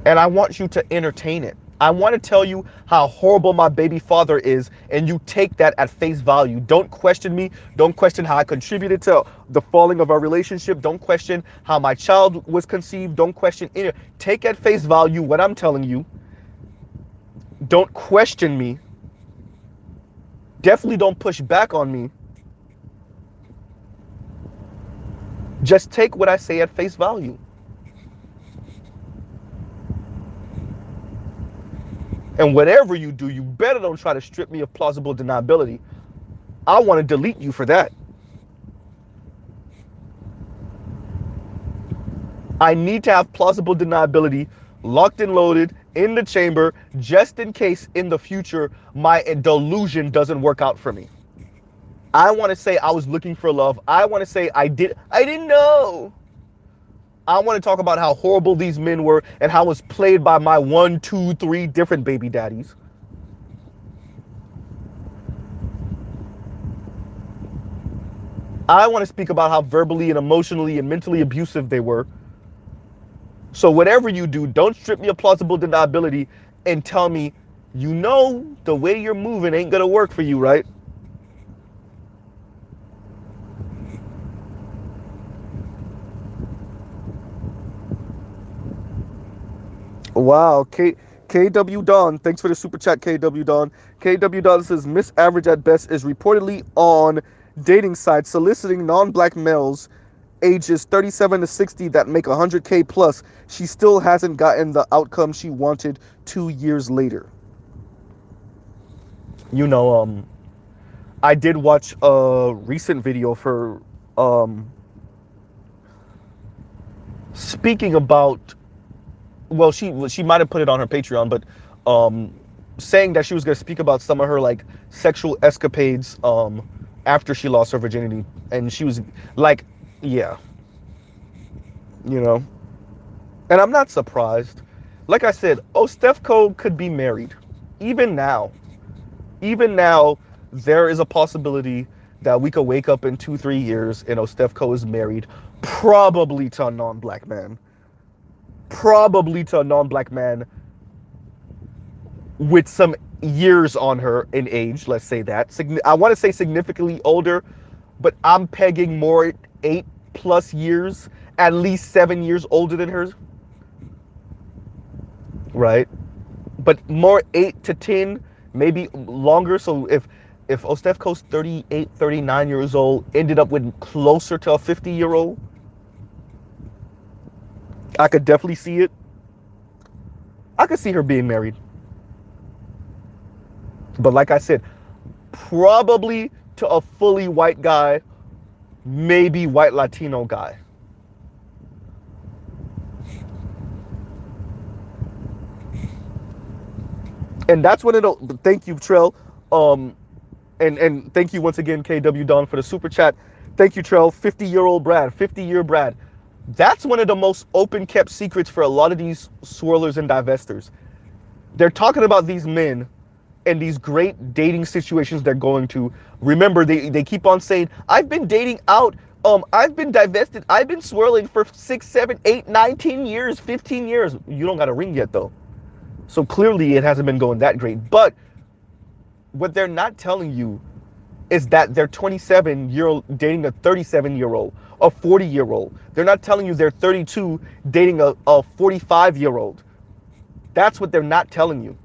Speaker 1: and I want you to entertain it. I want to tell you how horrible my baby father is, and you take that at face value. Don't question me. Don't question how I contributed to the falling of our relationship. Don't question how my child was conceived. Don't question any. Take at face value what I'm telling you. Don't question me. Definitely don't push back on me. Just take what I say at face value. And whatever you do, you better don't try to strip me of plausible deniability. I want to delete you for that. I need to have plausible deniability locked and loaded in the chamber, just in case in the future my delusion doesn't work out for me. I want to say I was looking for love. I want to say I didn't know. I want to talk about how horrible these men were and how it was played by my 1, 2, 3 different baby daddies. I want to speak about how verbally and emotionally and mentally abusive they were. So whatever you do, don't strip me of plausible deniability and tell me, you know, the way you're moving ain't going to work for you, right? Wow, KW Don, thanks for the super chat, KW Don. KW Don says, Miss Average at Best is reportedly on dating sites soliciting non-black males ages 37 to 60 that make 100K plus. She still hasn't gotten the outcome she wanted 2 years later. You know, I did watch a recent video for speaking about, well, she might have put it on her Patreon, but saying that she was going to speak about some of her like sexual escapades after she lost her virginity, and she was like, yeah, you know, and I'm not surprised. Like I said, Stefco could be married. Even now, there is a possibility that we could wake up in 2-3 years and Stefco is married, probably to a non-black man. Probably to a non-black man with some years on her in age, let's say that. I want to say significantly older, but I'm pegging more 8+ years, at least 7 years older than hers. Right? But more 8 to 10, maybe longer. So if Ostefco's 38, 39 years old, ended up with closer to a 50-year-old, I could definitely see it. I could see her being married. But like I said, probably to a fully white guy, maybe white Latino guy. And that's when it'll, thank you, Trell. And thank you once again, KW Don, for the super chat. Thank you, Trell. 50-year-old Brad, 50-year Brad. That's one of the most open kept secrets for a lot of these swirlers and divestors. They're talking about these men and these great dating situations they're going to. Remember, they keep on saying, I've been dating out, I've been divested, I've been swirling for 6, 7, 8, 9, 10 years, 15 years. You don't got a ring yet though. So clearly it hasn't been going that great. But what they're not telling you is that they're 27-year-old dating a 37-year-old, a 40-year-old. They're not telling you they're 32 dating a 45-year-old. That's what they're not telling you.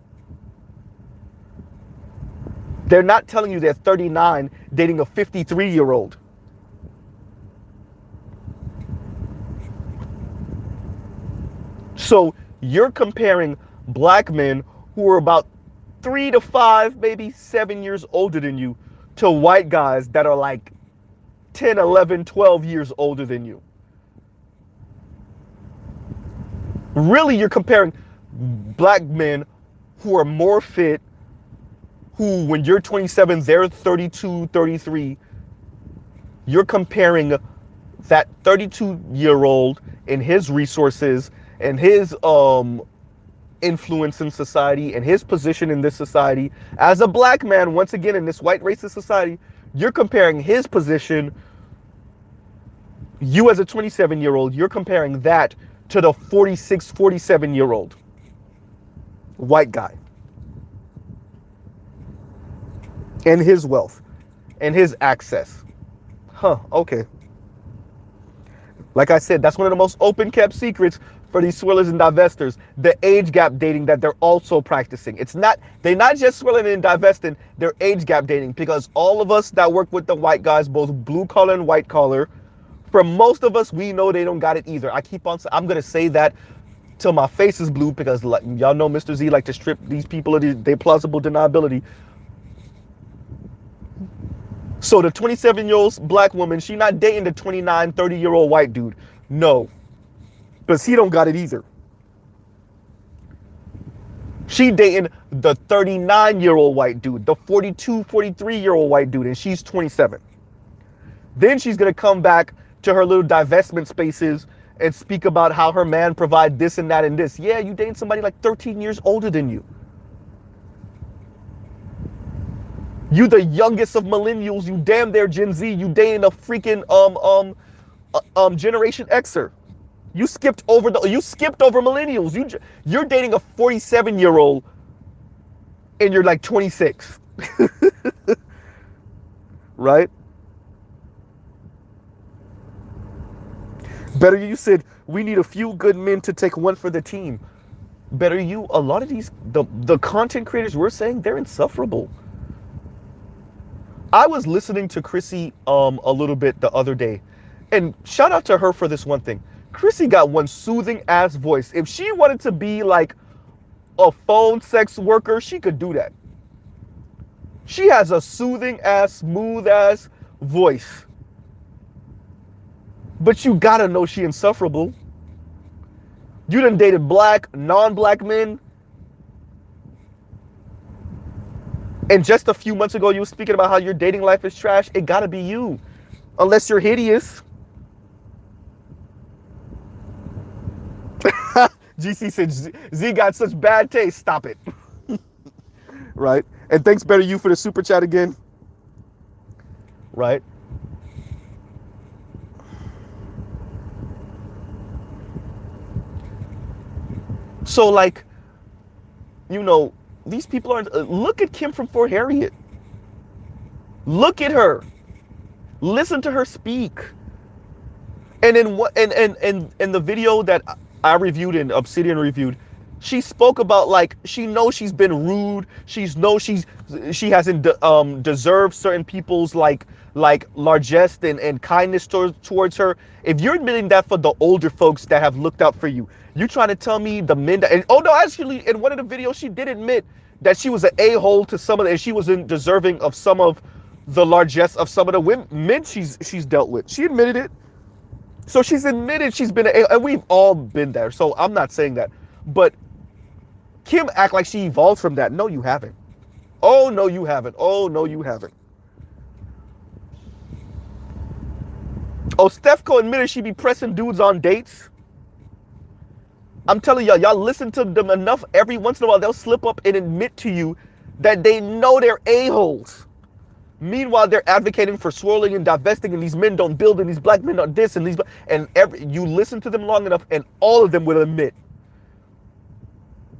Speaker 1: They're not telling you they're 39 dating a 53-year-old. So you're comparing black men who are about 3 to 5, maybe 7 years older than you to white guys that are like 10, 11, 12 years older than you. Really, you're comparing black men who are more fit, who when you're 27, they're 32, 33. You're comparing that 32-year-old and his resources and his influence in society and his position in this society as a black man, once again in this white racist society. You're comparing his position, you as a 27-year-old, you're comparing that to the 46, 47-year-old white guy and his wealth and his access. Okay. Like I said, that's one of the most open kept secrets for these swirlers and divestors, the age gap dating that they're also practicing. They're not just swirling and divesting, they're age gap dating, because all of us that work with the white guys, both blue collar and white collar, for most of us, we know they don't got it either. I'm going to say that till my face is blue, because y'all know Mr. Z like to strip these people of their plausible deniability. So the 27-year-old black woman, she not dating the 29, 30-year-old white dude. No. Because he don't got it either. She dating the 39-year-old white dude, the 42, 43-year-old white dude, and she's 27. Then she's going to come back to her little divestment spaces and speak about how her man provide this and that and this. Yeah, you dating somebody like 13 years older than you. You the youngest of millennials, you damn near Gen Z, you dating a freaking Generation Xer. You skipped over millennials. You're dating a 47-year-old and you're like 26. Right? Better you said, we need a few good men to take one for the team. Better you, a lot of these, the content creators we're saying, they're insufferable. I was listening to Chrissy a little bit the other day, and shout out to her for this one thing. Chrissy got one soothing ass voice. If she wanted to be like a phone sex worker, she could do that. She has a soothing ass, smooth ass voice. But you gotta know she insufferable. You done dated black, non-black men. And just a few months ago, you were speaking about how your dating life is trash. It gotta be you. Unless you're hideous. GC said, Z got such bad taste. Stop it. Right? And thanks, Better You, for the super chat again. Right? So, like, you know, these people aren't. Look at Kim from Fort Harriet. Look at her. Listen to her speak. And in what and the video that I reviewed and Obsidian reviewed, she spoke about, like, she knows she's been rude. She hasn't deserved certain people's like largesse and kindness towards her. If you're admitting that for the older folks that have looked out for you, you trying to tell me the men that, and oh no, actually in one of the videos she did admit that she was an a-hole to some of the, and she wasn't deserving of some of the largesse of some of the men she's dealt with. She admitted it. So she's admitted she's been and we've all been there. So I'm not saying that. But Kim act like she evolved from that. No, you haven't. Oh, no, you haven't. Oh, no, you haven't. Oh, Stephco admitted she be pressing dudes on dates. I'm telling y'all, y'all listen to them enough. Every once in a while, they'll slip up and admit to you that they know they're a-holes. Meanwhile, they're advocating for swirling and divesting, and these men don't build, and these black men don't this, and these, and you listen to them long enough, and all of them will admit.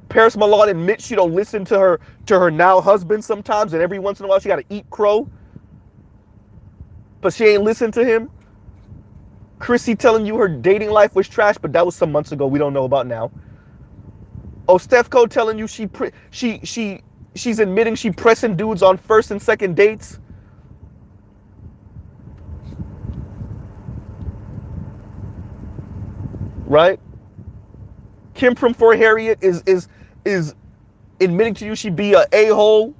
Speaker 1: Paris Milan admits she don't listen to her now husband sometimes, and every once in a while she got to eat crow, but she ain't listen to him. Chrissy telling you her dating life was trash, but that was some months ago. We don't know about now. Oh, Stephco telling you she's admitting she pressing dudes on first and second dates. Right? Kim from Fort Harriet is admitting to you she be a a-hole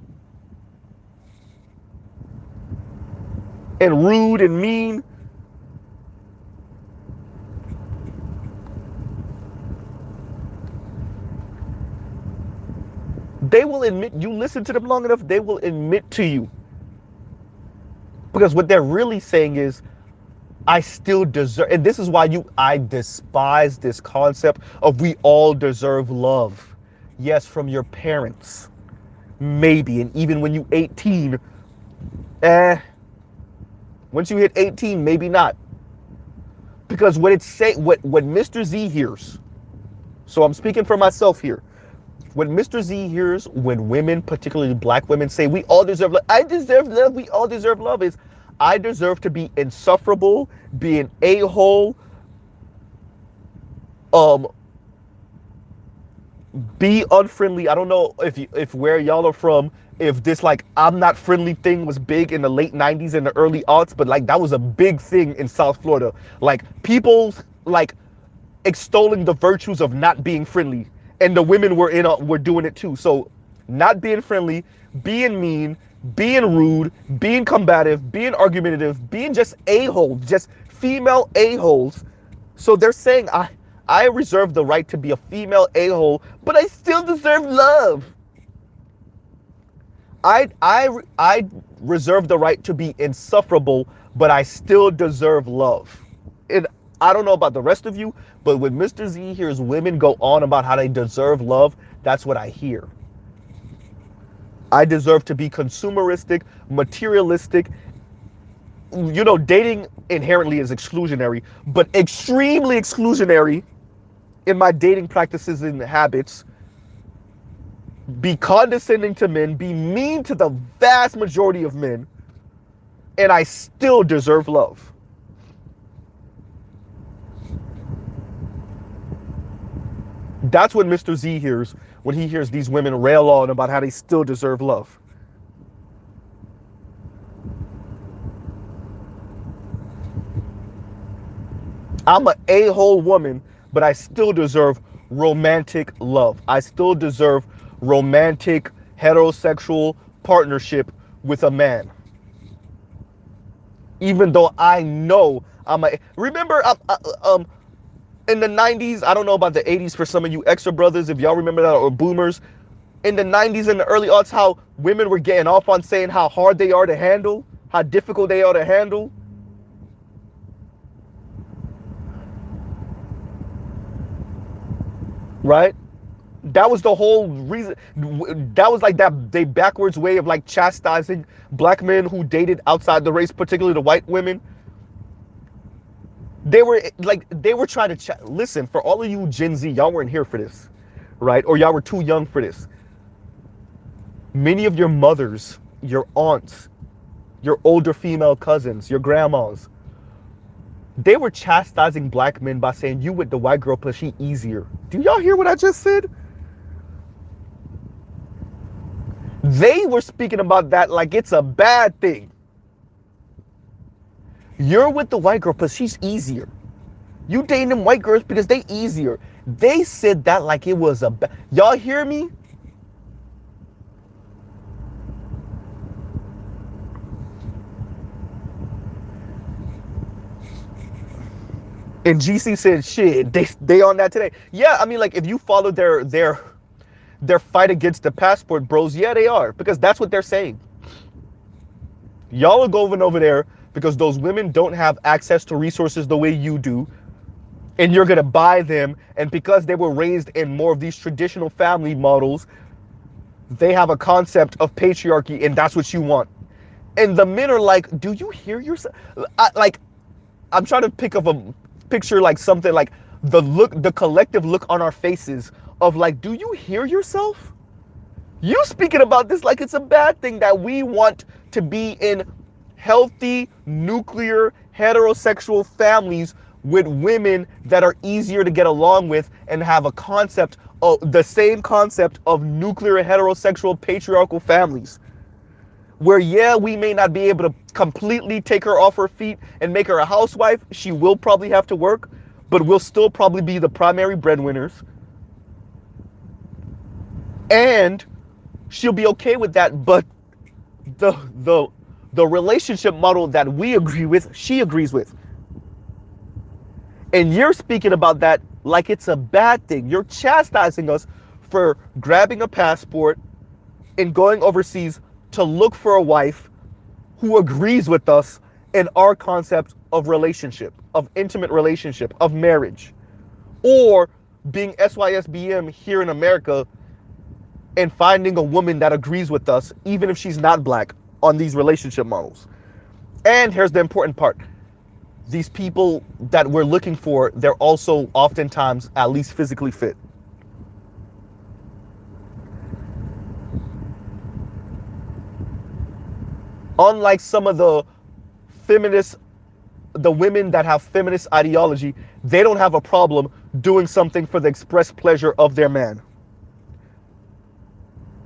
Speaker 1: and rude and mean. They will admit, you listen to them long enough, they will admit to you. Because what they're really saying is, I still deserve, and this is why I despise this concept of we all deserve love. Yes, from your parents. Maybe, and even when you 18, once you hit 18, maybe not. Because what Mr. Z hears, so I'm speaking for myself here, what Mr. Z hears when women, particularly black women, say we all deserve love, I deserve love, we all deserve love, is I deserve to be insufferable, be an a-hole, be unfriendly. I don't know if where y'all are from, if this like I'm not friendly thing was big in the late 90s and the early aughts, but like that was a big thing in South Florida. Like people like extolling the virtues of not being friendly. And the women were doing it too. So not being friendly, being mean, being rude, being combative, being argumentative, being just a-holes, just female a-holes. So they're saying I reserve the right to be a female a-hole, but I still deserve love. I reserve the right to be insufferable, but I still deserve love. And I don't know about the rest of you, but when Mr. Z hears women go on about how they deserve love, that's what I hear. I deserve to be consumeristic, materialistic. You know, dating inherently is exclusionary, but extremely exclusionary in my dating practices and habits. Be condescending to men, be mean to the vast majority of men, and I still deserve love. That's what Mr. Z hears when he hears these women rail on about how they still deserve love. I'm an a-hole woman, but I still deserve romantic love. I still deserve romantic heterosexual partnership with a man. Even though I know remember in the 90s, I don't know about the 80s for some of you extra brothers, if y'all remember that, or boomers. In the 90s and the early aughts, how women were getting off on saying how hard they are to handle, how difficult they are to handle. Right? That was the whole reason. That was like they backwards way of like chastising black men who dated outside the race, particularly the white women. They were trying to listen, for all of you Gen Z, y'all weren't here for this, right? Or y'all were too young for this. Many of your mothers, your aunts, your older female cousins, your grandmas, they were chastising black men by saying, you with the white girl plus she easier. Do y'all hear what I just said? They were speaking about that like it's a bad thing. You're with the white girl because she's easier. You dating them white girls because they easier. They said that like it was a bad. Y'all hear me? And GC said, shit, they on that today. Yeah, I mean, like if you follow their fight against the passport bros, yeah, they are, because that's what they're saying. Y'all are going over there because those women don't have access to resources the way you do, and you're going to buy them, and because they were raised in more of these traditional family models, they have a concept of patriarchy, and that's what you want. And the men are like, do you hear yourself? I'm trying to pick up a picture, like something like the collective look on our faces of like, do you hear yourself? You speaking about this like it's a bad thing, that we want to be in healthy, nuclear, heterosexual families with women that are easier to get along with and have a concept of the same concept of nuclear, heterosexual, patriarchal families. Where, yeah, we may not be able to completely take her off her feet and make her a housewife. She will probably have to work, but we'll still probably be the primary breadwinners. And she'll be okay with that, but the relationship model that we agree with, she agrees with. And you're speaking about that like it's a bad thing. You're chastising us for grabbing a passport and going overseas to look for a wife who agrees with us in our concept of relationship, of intimate relationship, of marriage. Or being SYSBM here in America and finding a woman that agrees with us, even if she's not black, on these relationship models. And here's the important part. These people that we're looking for, they're also oftentimes at least physically fit. Unlike some of the women that have feminist ideology, they don't have a problem doing something for the express pleasure of their man.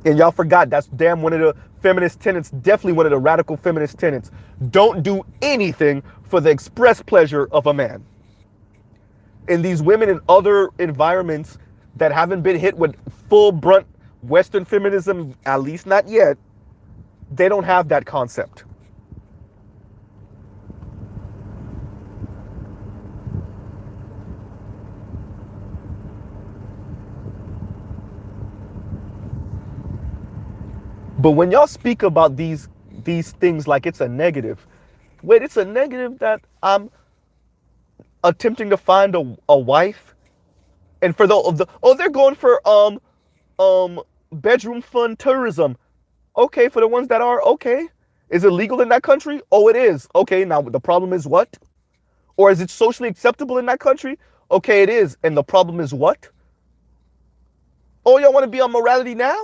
Speaker 1: And y'all forgot, that's damn one of the feminist tenets, definitely one of the radical feminist tenets. Don't do anything for the express pleasure of a man. And these women in other environments that haven't been hit with full brunt Western feminism, at least not yet, they don't have that concept. But when y'all speak about these things like it's a negative, wait, it's a negative that I'm attempting to find a wife, and for they're going for bedroom fun tourism. Okay, for the ones that are, okay. Is it legal in that country? Oh, it is. Okay, now the problem is what? Or is it socially acceptable in that country? Okay, it is. And the problem is what? Oh, y'all want to be on morality now?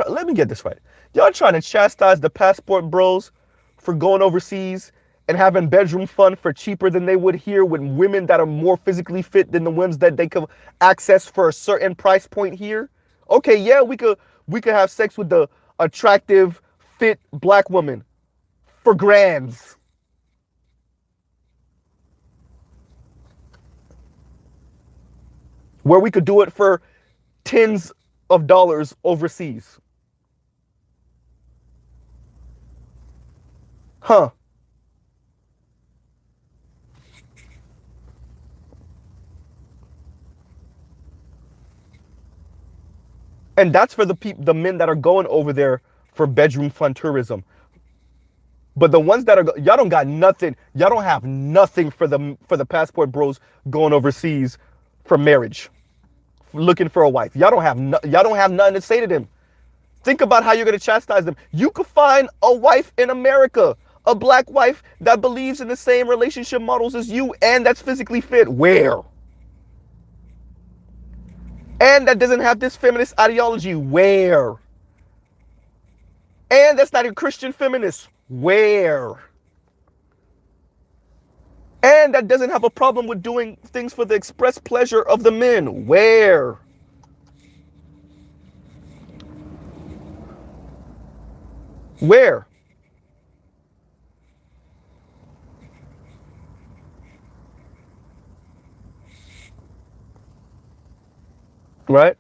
Speaker 1: Let me get this right. Y'all trying to chastise the passport bros for going overseas and having bedroom fun for cheaper than they would here with women that are more physically fit than the ones that they could access for a certain price point here? Okay, yeah, we could have sex with the attractive, fit black woman for grands. Where we could do it for tens of dollars overseas. Huh. And that's for the men that are going over there for bedroom fun tourism. But the ones that are, y'all don't got nothing. Y'all don't have nothing for the passport bros going overseas for marriage, looking for a wife. Y'all don't have nothing to say to them. Think about how you're going to chastise them. You could find a wife in America, a black wife that believes in the same relationship models as you and that's physically fit. Where? And that doesn't have this feminist ideology. Where? And that's not a Christian feminist. Where? And that doesn't have a problem with doing things for the express pleasure of the men. Where? Where? Right?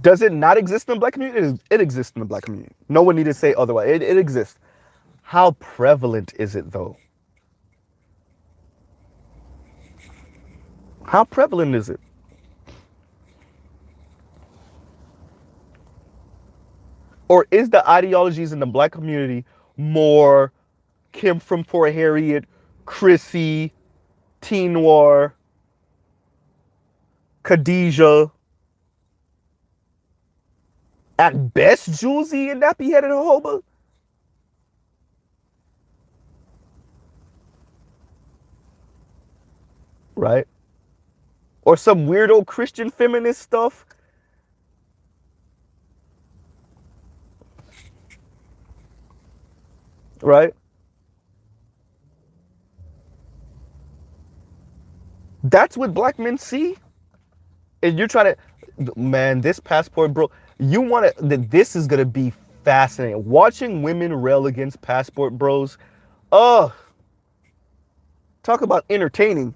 Speaker 1: Does it not exist in the black community? It exists in the black community. No one need to say otherwise. It exists. How prevalent is it though? How prevalent is it? Or is the ideologies in the black community more Kim from Fort Harriet, Chrissy, Teen Noir, Khadijah, at best Julesy and Nappy Headed Hoba? Right? Or some weirdo Christian feminist stuff? Right? That's what black men see? And you're trying to, man, this passport, bro, you want to, this is going to be fascinating. Watching women rail against passport bros, uh, talk about entertaining.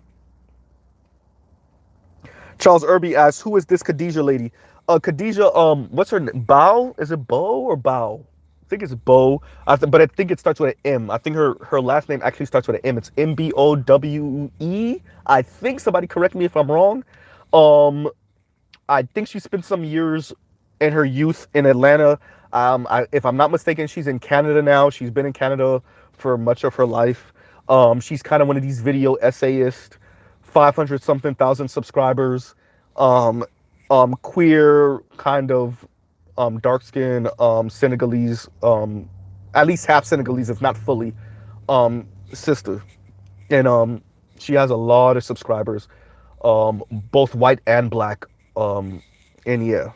Speaker 1: Charles Irby asks, who is this Khadijah lady? Khadijah, what's her name? Bow? Is it Bo or Bow? I think it's Bo, but I think it starts with an M. I think her last name actually starts with an M. It's Mbowe. I think, somebody correct me if I'm wrong. Um, I think she spent some years in her youth in Atlanta. If I'm not mistaken, she's in Canada now. She's been in Canada for much of her life. She's kind of one of these video essayists, 500 something thousand subscribers, um, queer kind of dark skin Senegalese, at least half Senegalese, if not fully, sister, and she has a lot of subscribers, both white and black, and yeah,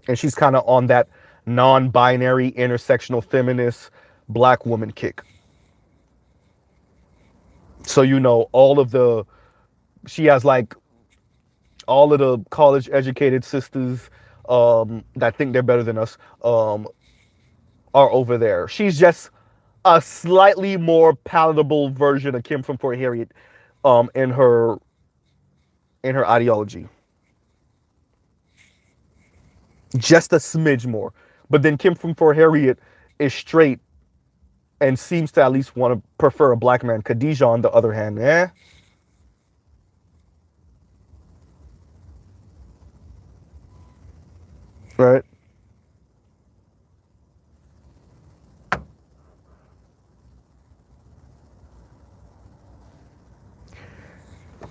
Speaker 1: and she's kind of on that non-binary intersectional feminist black woman kick. So all of the, she has like all of the college educated sisters that think they're better than us are over there. She's just a slightly more palatable version of Kim from Fort Harriet in her ideology. Just a smidge more. But then Kim from Fort Harriet is straight and seems to at least want to prefer a black man. Khadijah, on the other hand, right?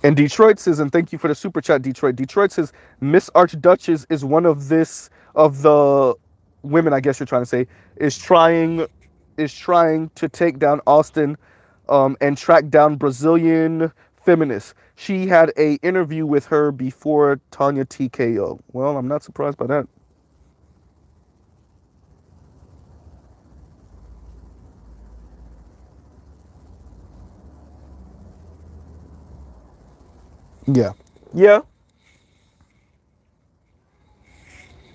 Speaker 1: And Detroit says, and thank you for the super chat, Detroit. Detroit says, Miss Archduchess is one of the women, I guess you're trying to say, is trying to take down Austin, and track down Brazilian feminists. She had a interview with her before Tanya TKO. Well, I'm not surprised by that. Yeah. Yeah.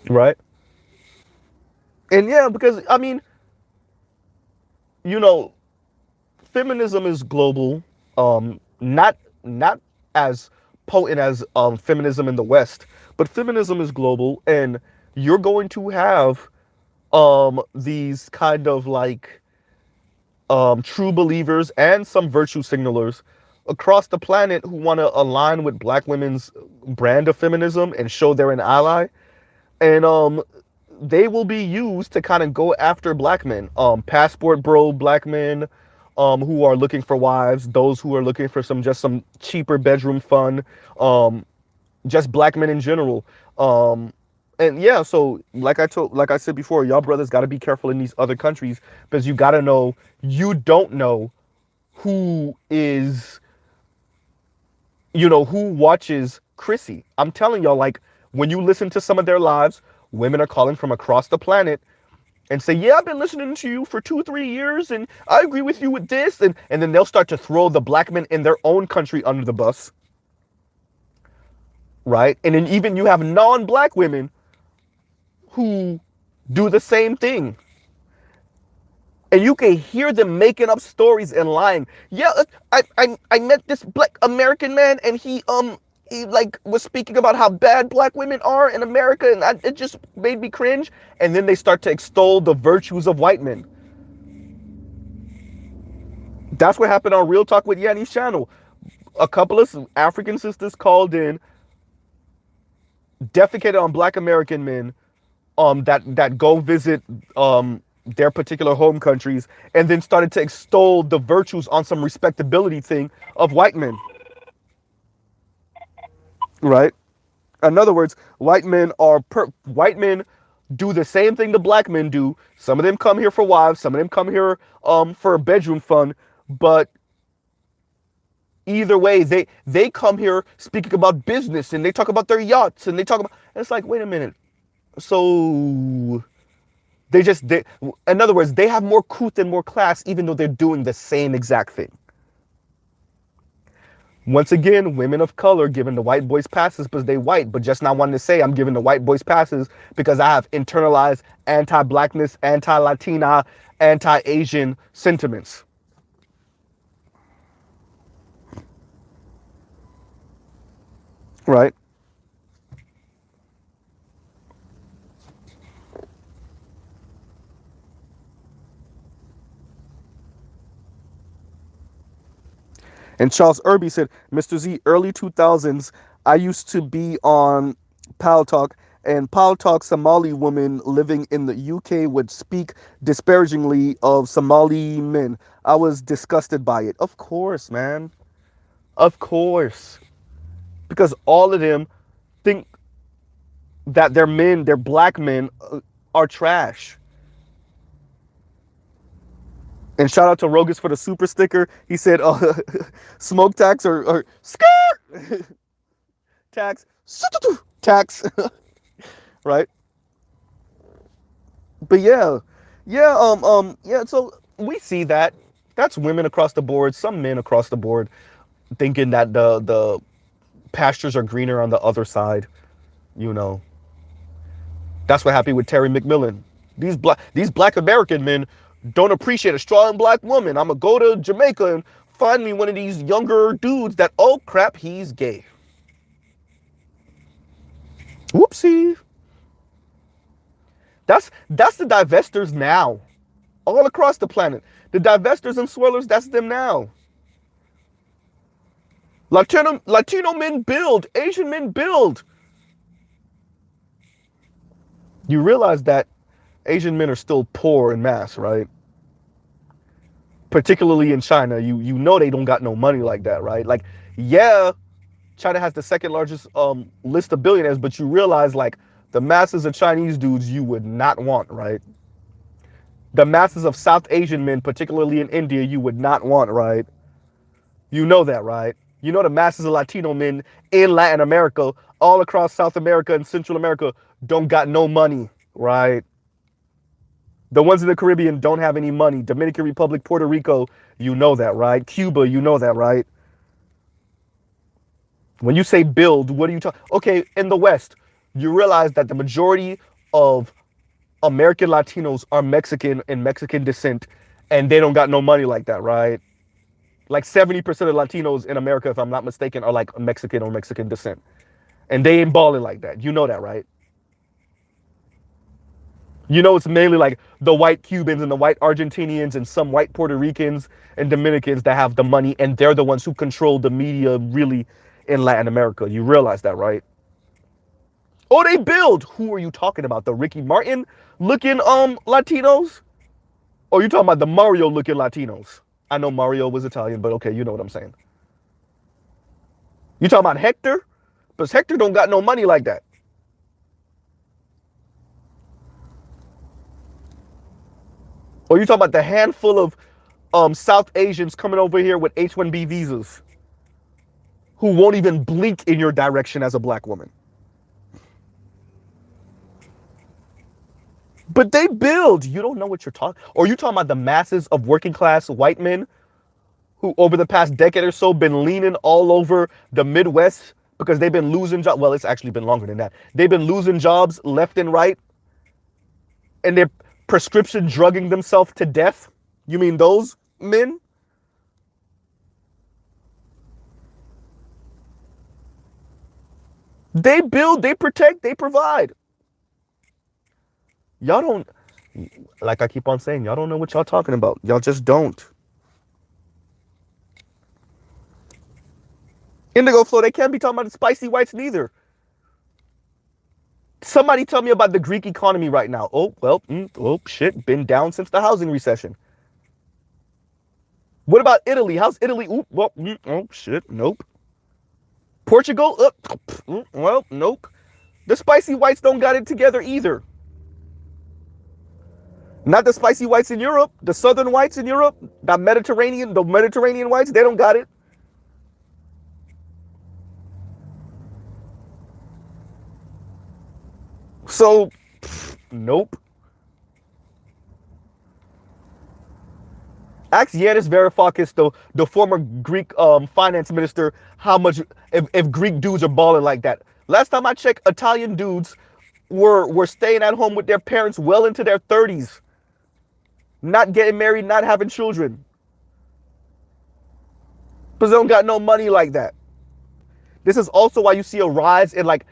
Speaker 1: Right. And yeah, because I mean, you know, feminism is global. Not as potent as feminism in the West, but feminism is global, and you're going to have these kind of like true believers and some virtue signalers across the planet who want to align with black women's brand of feminism and show they're an ally, and they will be used to kind of go after black men, passport bro black men, who are looking for wives, those who are looking for some cheaper bedroom fun, just black men in general. And yeah, so like I said before, y'all brothers got to be careful in these other countries, because you got to know, you don't know who is, who watches Chrissy. I'm telling y'all, like, when you listen to some of their lives, women are calling from across the planet and say, yeah, I've been listening to you for 2-3 years and I agree with you with this. And then they'll start to throw the black men in their own country under the bus. Right? And then even you have non-black women who do the same thing. And you can hear them making up stories and lying. Yeah, I met this black American man, and he like was speaking about how bad black women are in America, and it just made me cringe. And then they start to extol the virtues of white men. That's what happened on Real Talk with Yanni's channel. A couple of African sisters called in, defecated on Black American men, that go visit their particular home countries, and then started to extol the virtues on some respectability thing of white men. Right? In other words, white men do the same thing the black men do. Some of them come here for wives, some of them come here for bedroom fun, but either way, they come here speaking about business, and they talk about their yachts, and they talk about, and it's like, wait a minute. So they in other words, they have more couth and more class, even though they're doing the same exact thing. Once again, women of color giving the white boys passes because they white, but just not wanting to say I'm giving the white boys passes because I have internalized anti-blackness, anti-Latina, anti-Asian sentiments. Right? And Charles Irby said, Mr. Z, early 2000s, I used to be on Pal Talk, and Pal Talk Somali women living in the UK would speak disparagingly of Somali men. I was disgusted by it. Of course, man. Of course. Because all of them think that their men, their black men, are trash. And shout out to Rogus for the super sticker. He said, smoke tax or skirt tax, tax, right? But yeah, yeah. So we see that. That's women across the board, some men across the board, thinking that the pastures are greener on the other side. You know, that's what happened with Terry McMillan. These black American men don't appreciate a strong black woman. I'm gonna go to Jamaica and find me one of these younger dudes that, oh crap, he's gay. Whoopsie. That's the divestors now. All across the planet. The divestors and swirlers, that's them now. Latino men build. Asian men build. You realize that Asian men are still poor in mass, right? Particularly in China. You know they don't got no money like that, right? Like, yeah, China has the second largest list of billionaires, but you realize, like, the masses of Chinese dudes you would not want, right? The masses of South Asian men, particularly in India, you would not want, right? You know that, right? You know the masses of Latino men in Latin America, all across South America and Central America, don't got no money, right? The ones in the Caribbean don't have any money. Dominican Republic, Puerto Rico, you know that, right? Cuba, you know that, right? When you say build, what are you talking? Okay, in the West, you realize that the majority of American Latinos are Mexican and Mexican descent, and they don't got no money like that, right? Like 70% of Latinos in America, if I'm not mistaken, are like Mexican or Mexican descent. And they ain't balling like that. You know that, right? You know it's mainly like the white Cubans and the white Argentinians and some white Puerto Ricans and Dominicans that have the money, and they're the ones who control the media really in Latin America. You realize that, right? Oh, they build. Who are you talking about? The Ricky Martin looking Latinos? Or you talking about the Mario looking Latinos? I know Mario was Italian, but okay, you know what I'm saying. You talking about Hector? Because Hector don't got no money like that. Or you talking about the handful of South Asians coming over here with H-1B visas who won't even blink in your direction as a black woman. But they build. You don't know what you're talking. Or you talking about the masses of working class white men who over the past decade or so been leaning all over the Midwest because they've been losing jobs. Well, it's actually been longer than that. They've been losing jobs left and right, and they're prescription drugging themselves to death. You mean those men? They build, they protect, they provide. Y'all don't, like I keep on saying, y'all don't know what y'all talking about. Y'all just don't. Indigo flow, they can't be talking about the spicy whites neither. Somebody tell me about the Greek economy right now. Oh, well, oh, shit, been down since the housing recession. What about Italy? How's Italy? Ooh, well, oh, shit, nope. Portugal? Well, nope. The spicy whites don't got it together either. Not the spicy whites in Europe. The southern whites in Europe, the Mediterranean whites, they don't got it. So, nope. Ask Yanis Varoufakis, the former Greek finance minister, how much if Greek dudes are balling like that. Last time I checked, Italian dudes were staying at home with their parents well into their 30s, not getting married, not having children, because they don't got no money like that. This is also why you see a rise in like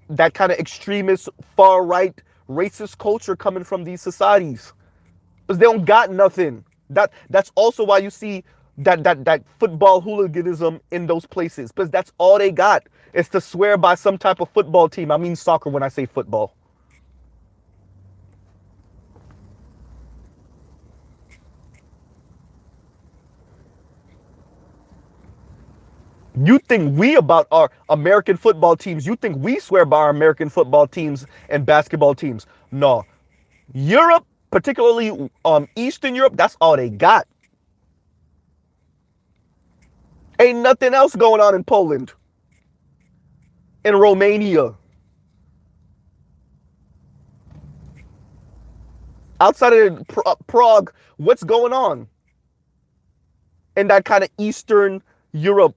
Speaker 1: that kind of extremist, far right, racist culture coming from these societies, because they don't got nothing. That's also why you see that football hooliganism in those places, because that's all they got is to swear by some type of football team. I mean soccer when I say football. You think we about our American football teams? You think we swear by our American football teams and basketball teams? No. Europe, particularly Eastern Europe, that's all they got. Ain't nothing else going on in Poland, in Romania. Outside of Prague, what's going on in that kind of Eastern Europe?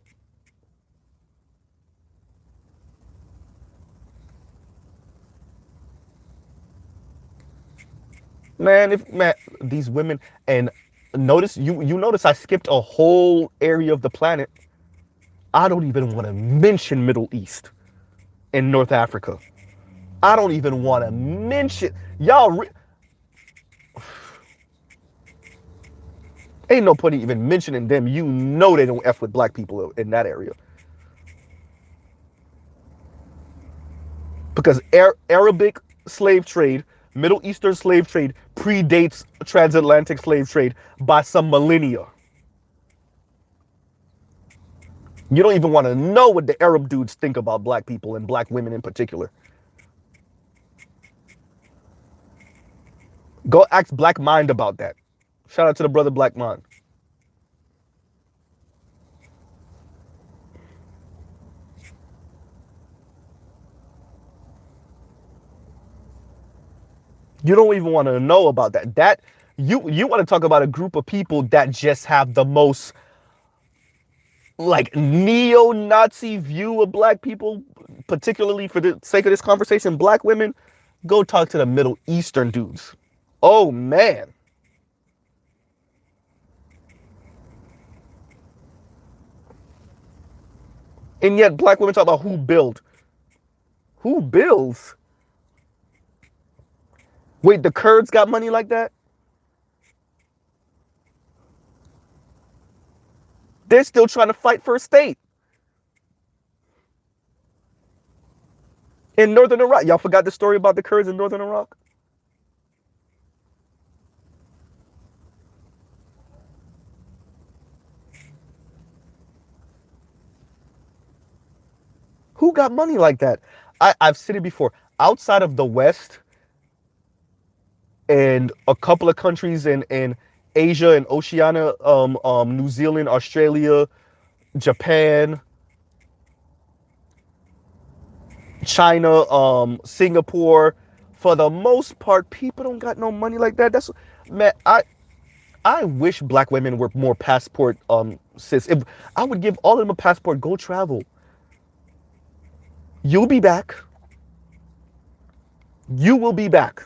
Speaker 1: Man, these women, and notice you notice I skipped a whole area of the planet. I don't even want to mention Middle East and North Africa. I don't even want to mention y'all. Ain't no point even mentioning them. You know they don't F with black people in that area. Because Arabic slave trade, Middle Eastern slave trade predates transatlantic slave trade by some millennia. You don't even want to know what the Arab dudes think about black people and black women in particular. Go ask Black Mind about that. Shout out to the brother Black Mind. You don't even want to know about that. That you want to talk about a group of people that just have the most like neo-Nazi view of black people, particularly for the sake of this conversation, black women. Go talk to the Middle Eastern dudes. Oh man. And yet black women talk about who build. Who builds? Wait, the Kurds got money like that? They're still trying to fight for a state. In northern Iraq. Y'all forgot the story about the Kurds in northern Iraq? Who got money like that? I've said it before. Outside of the West and a couple of countries in Asia and Oceania, New Zealand, Australia, Japan, China, Singapore, for the most part, people don't got no money like that. That's, man, I wish black women were more passport cis. If I would give all of them a passport, go travel. You'll be back. You will be back.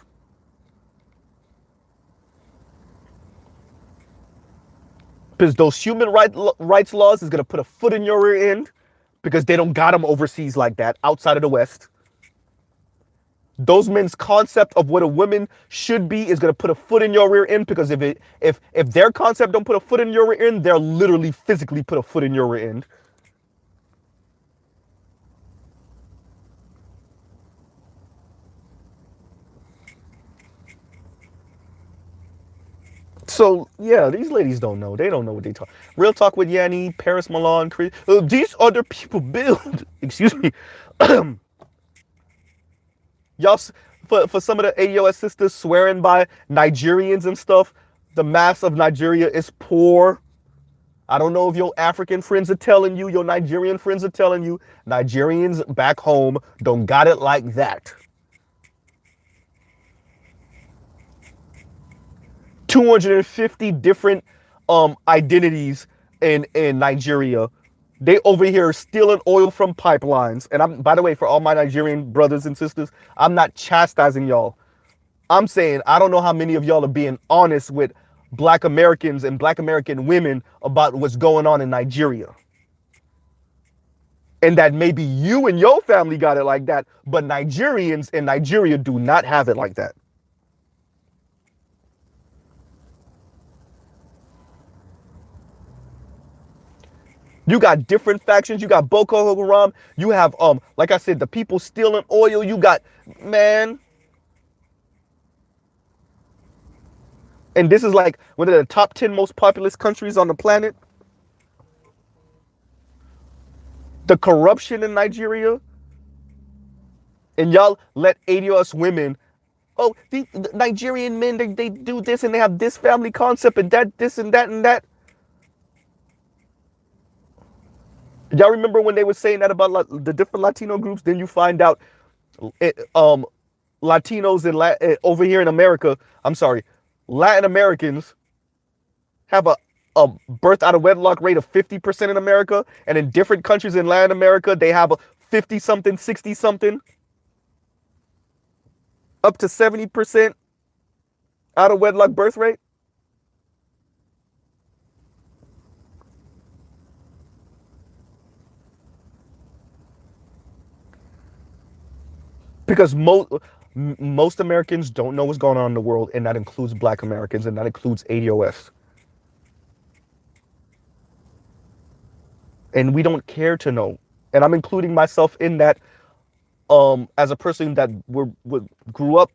Speaker 1: Because those human rights laws is going to put a foot in your rear end, because they don't got them overseas like that, outside of the West. Those men's concept of what a woman should be is going to put a foot in your rear end, because if their concept don't put a foot in your rear end, they'll literally physically put a foot in your rear end. So yeah, these ladies don't know. They don't know what they talk. Real talk with Yanni, Paris Milan, Chris. These other people build. Excuse me. Y'all, for some of the AOS sisters swearing by Nigerians and stuff, the mass of Nigeria is poor. I don't know if your African friends are telling you, your Nigerian friends are telling you, Nigerians back home don't got it like that. 250 different identities in Nigeria. They over here stealing oil from pipelines. And I'm, by the way, for all my Nigerian brothers and sisters, I'm not chastising y'all. I'm saying I don't know how many of y'all are being honest with Black Americans and Black American women about what's going on in Nigeria. And that maybe you and your family got it like that, but Nigerians in Nigeria do not have it like that. You got different factions. You got Boko Haram. You have like I said, the people stealing oil. You got, man. And this is like one of the top 10 most populous countries on the planet. The corruption in Nigeria. And y'all let 80 of us women, oh, the Nigerian men, they do this and they have this family concept and that, this and that and that. Y'all remember when they were saying that about the different Latino groups? Then you find out Latinos over here in America, I'm sorry, Latin Americans have a birth out of wedlock rate of 50% in America. And in different countries in Latin America, they have a 50 something, 60 something, up to 70% out of wedlock birth rate. Because most Americans don't know what's going on in the world, and that includes Black Americans, and that includes ADOS. And we don't care to know. And I'm including myself in that as a person that grew up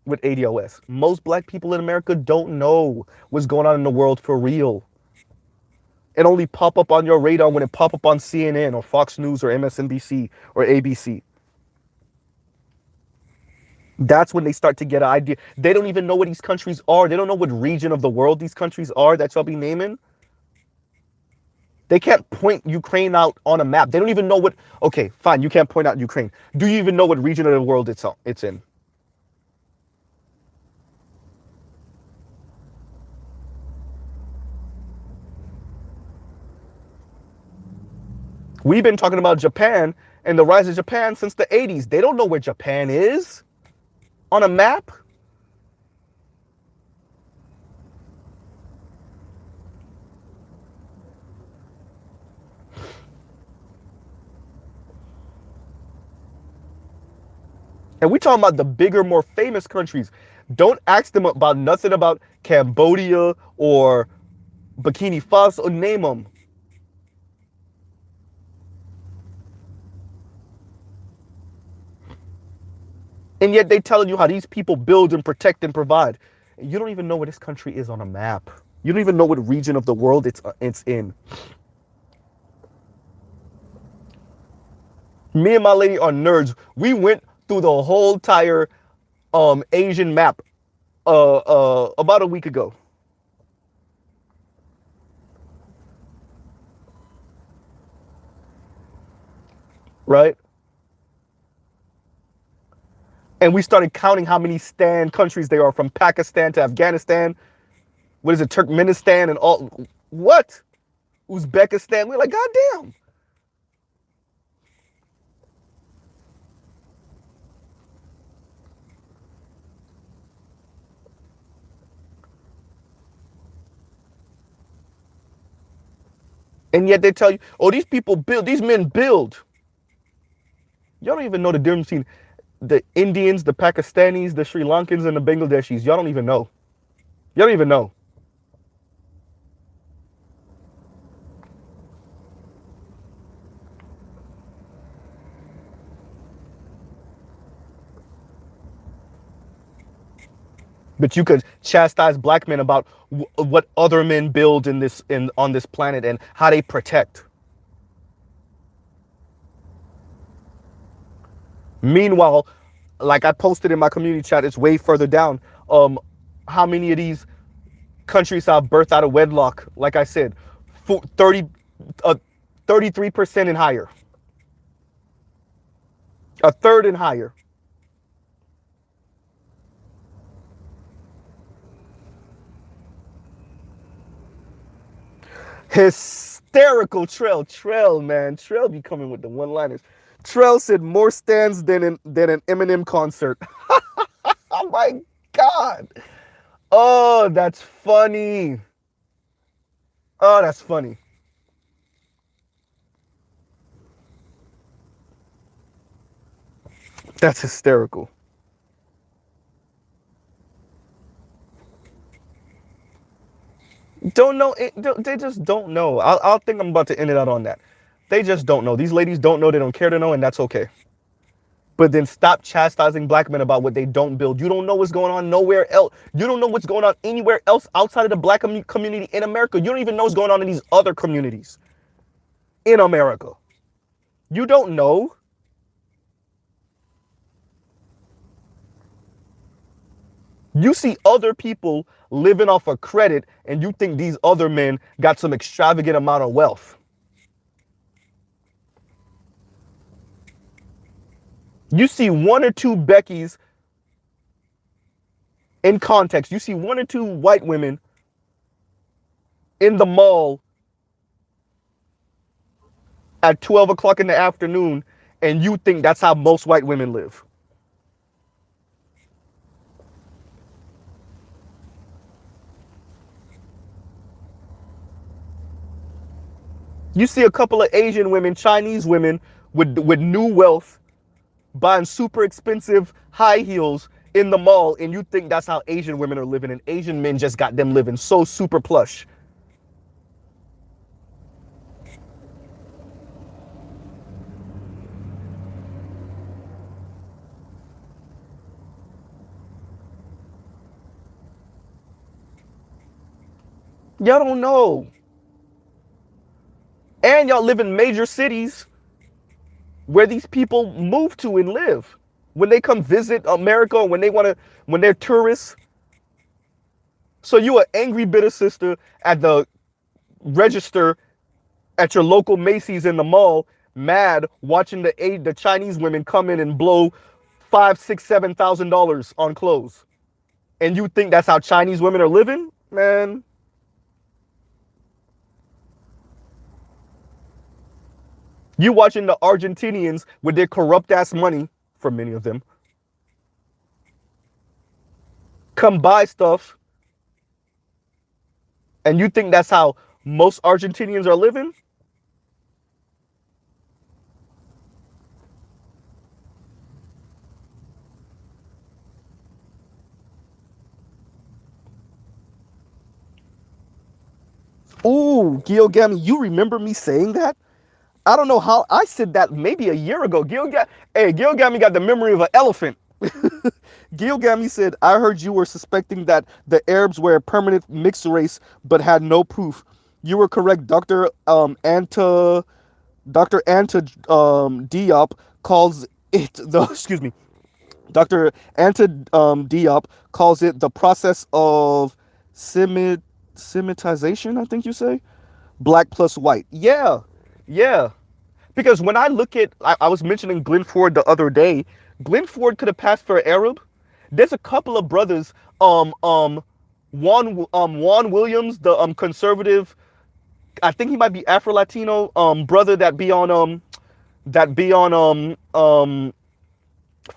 Speaker 1: with ADOS. Most Black people in America don't know what's going on in the world for real. It only pop up on your radar when it pop up on CNN or Fox News or MSNBC or ABC. That's when they start to get an idea. They don't even know what these countries are. They don't know what region of the world these countries are that y'all be naming. They can't point Ukraine out on a map. They don't even know what. Okay, fine, you can't point out Ukraine. Do you even know what region of the world it's in? We've been talking about Japan and the rise of Japan since the 80s. They don't know where Japan is on a map. And we talking about the bigger, more famous countries. Don't ask them about nothing about Cambodia or Burkina Faso, or name them. And yet they telling you how these people build and protect and provide. And you don't even know where this country is on a map. You don't even know what region of the world it's in. Me and my lady are nerds. We went through the whole entire Asian map about a week ago. Right? And we started counting how many Stan countries there are, from Pakistan to Afghanistan. What is it, Turkmenistan and all? What? Uzbekistan? We're like, goddamn. And yet they tell you, oh, these people build, these men build. Y'all don't even know the difference between the Indians, the Pakistanis, the Sri Lankans, and the Bangladeshis. Y'all don't even know. Y'all don't even know. But you could chastise black men about what other men build on this planet and how they protect. Meanwhile, like I posted in my community chat, it's way further down. How many of these countries have birth out of wedlock? Like I said, 33% and higher, a third and higher. Hysterical Trail, man. Trail be coming with the one-liners. Trail said more stands than an Eminem concert. Oh my God. Oh, that's funny. Oh, that's funny. That's hysterical. Don't know. They just don't know. I'll think I'm about to end it out on that. They just don't know. These ladies don't know. They don't care to know, and that's okay. But then stop chastising black men about what they don't build. You don't know what's going on nowhere else. You don't know what's going on anywhere else outside of the black community in America. You don't even know what's going on in these other communities in America. You don't know. You see other people living off of credit, and you think these other men got some extravagant amount of wealth. You see one or two Beckys in context. You see one or two white women in the mall at 12 o'clock in the afternoon, and you think that's how most white women live. You see a couple of Asian women, Chinese women with new wealth buying super expensive high heels in the mall, and you think that's how Asian women are living, and Asian men just got them living so super plush. Y'all don't know. And y'all live in major cities where these people move to and live. When they come visit America, when they're tourists. So you an angry, bitter sister at the register at your local Macy's in the mall, mad, watching the Chinese women come in and blow $5,000, $6,000, $7,000 on clothes. And you think that's how Chinese women are living? Man. You watching the Argentinians with their corrupt ass money, for many of them, come buy stuff, and you think that's how most Argentinians are living? Ooh, Gilgami, you remember me saying that? I don't know how I said that maybe a year ago. Gilgami got the memory of an elephant. Gilgami said, I heard you were suspecting that the Arabs were a permanent mixed race, but had no proof. You were correct. Dr. Anta Diop calls it the excuse me. Dr. Anta Diop calls it the process of Semitization, I think you say. Black plus white. Yeah. Yeah. Because when I look at, I was mentioning Glenn Ford the other day. Glenn Ford could have passed for Arab. There's a couple of brothers, Juan Williams, the conservative, I think he might be Afro-Latino, brother that be on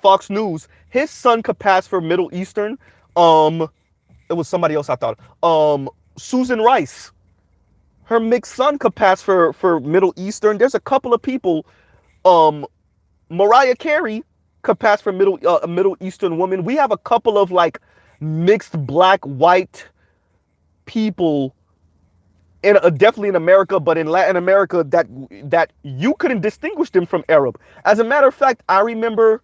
Speaker 1: Fox News. His son could pass for Middle Eastern. It was somebody else I thought. Susan Rice. Her mixed son could pass for Middle Eastern. There's a couple of people. Mariah Carey could pass for a Middle Eastern woman. We have a couple of like mixed black white people definitely in America, but in Latin America that you couldn't distinguish them from Arab. As a matter of fact, I remember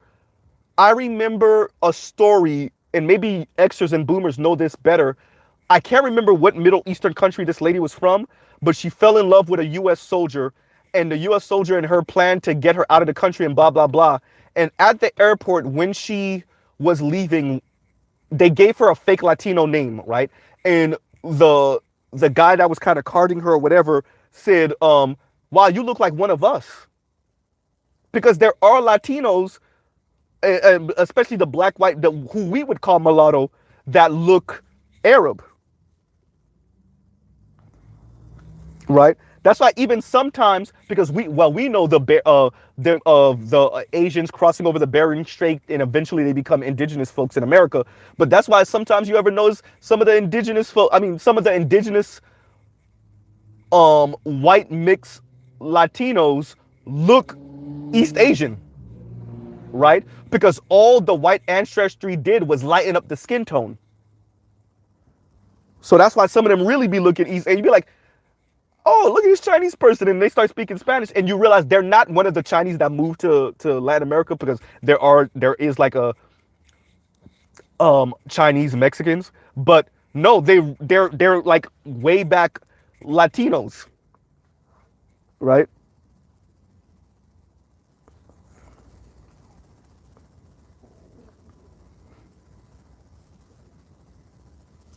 Speaker 1: a story and maybe Xers and boomers know this better. I can't remember what Middle Eastern country this lady was from, but she fell in love with a U.S. soldier, and the U.S. soldier and her planned to get her out of the country and blah, blah, blah. And at the airport, when she was leaving, they gave her a fake Latino name, right? And the guy that was kind of carding her or whatever said, wow, you look like one of us. Because there are Latinos, especially the black, white, who we would call mulatto, that look Arab. Right? That's why even sometimes, because we know the Asians crossing over the Bering Strait and eventually they become indigenous folks in America. But that's why sometimes you ever notice some of the indigenous white mixed Latinos look East Asian, right? Because all the white ancestry did was lighten up the skin tone. So that's why some of them really be looking East Asian. You'd be like, oh, look at this Chinese person, and they start speaking Spanish, and you realize they're not one of the Chinese that moved to Latin America, because there is like a Chinese Mexicans, but no, they're like way back Latinos, right?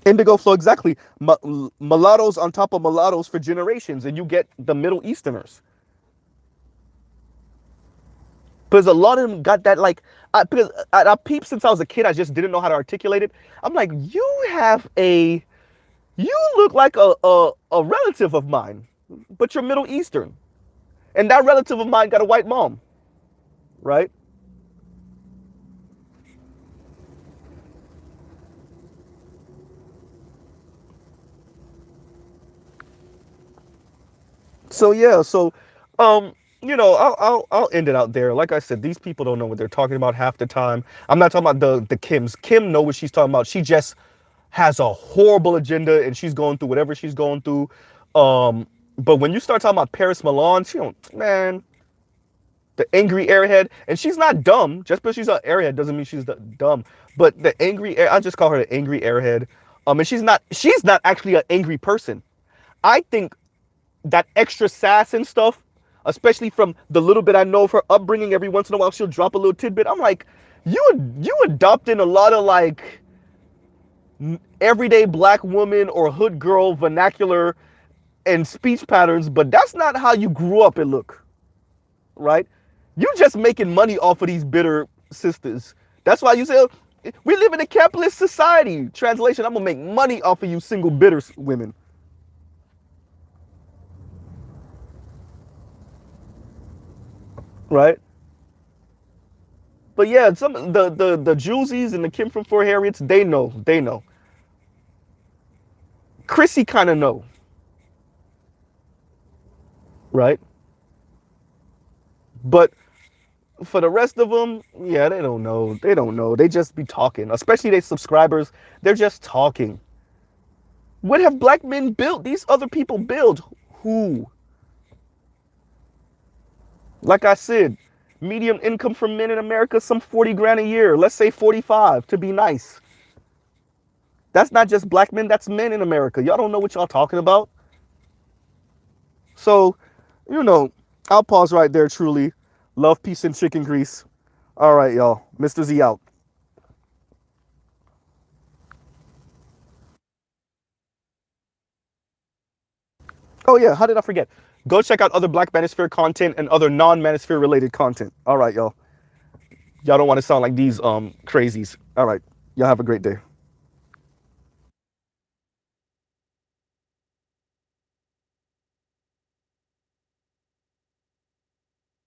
Speaker 1: Indigo flow, exactly. Mulattoes on top of mulattoes for generations, and you get the Middle Easterners. Because a lot of them got that, like, because I peeped since I was a kid, I just didn't know how to articulate it. I'm like, you look like a relative of mine, but you're Middle Eastern. And that relative of mine got a white mom, right? So yeah, so I'll end it out there. Like I said, these people don't know what they're talking about half the time. I'm not talking about the Kims. Kim know what she's talking about. She just has a horrible agenda, and she's going through whatever she's going through. But when you start talking about Paris Milan, she don't, man, the angry airhead, and she's not dumb. Just because she's an airhead doesn't mean she's dumb. But the angry I just call her the angry airhead. And she's not actually an angry person. I think that extra sass and stuff, especially from the little bit I know of her upbringing, every once in a while she'll drop a little tidbit. I'm like, you adopting a lot of like everyday black woman or hood girl vernacular and speech patterns, but that's not how you grew up, it look, right? You just making money off of these bitter sisters. That's why you say, we live in a capitalist society. Translation, I'm gonna make money off of you single bitter women. Right? But yeah, some the Julesies and the Kim from Fort Harriets, they know. Chrissy kind of know, right? But for the rest of them, yeah, they don't know. They don't know. They just be talking. Especially their subscribers, they're just talking. What have black men built? These other people build. Who? Like I said, median income for men in America, some 40 grand a year. Let's say 45 to be nice. That's not just black men, that's men in America. Y'all don't know what y'all talking about. So, I'll pause right there, truly. Love, peace, and chicken grease. All right, y'all. Mr. Z out. Oh, yeah. How did I forget? Go check out other Black Manosphere content and other non-Manosphere related content. All right, y'all. Y'all don't want to sound like these crazies. All right. Y'all have a great day.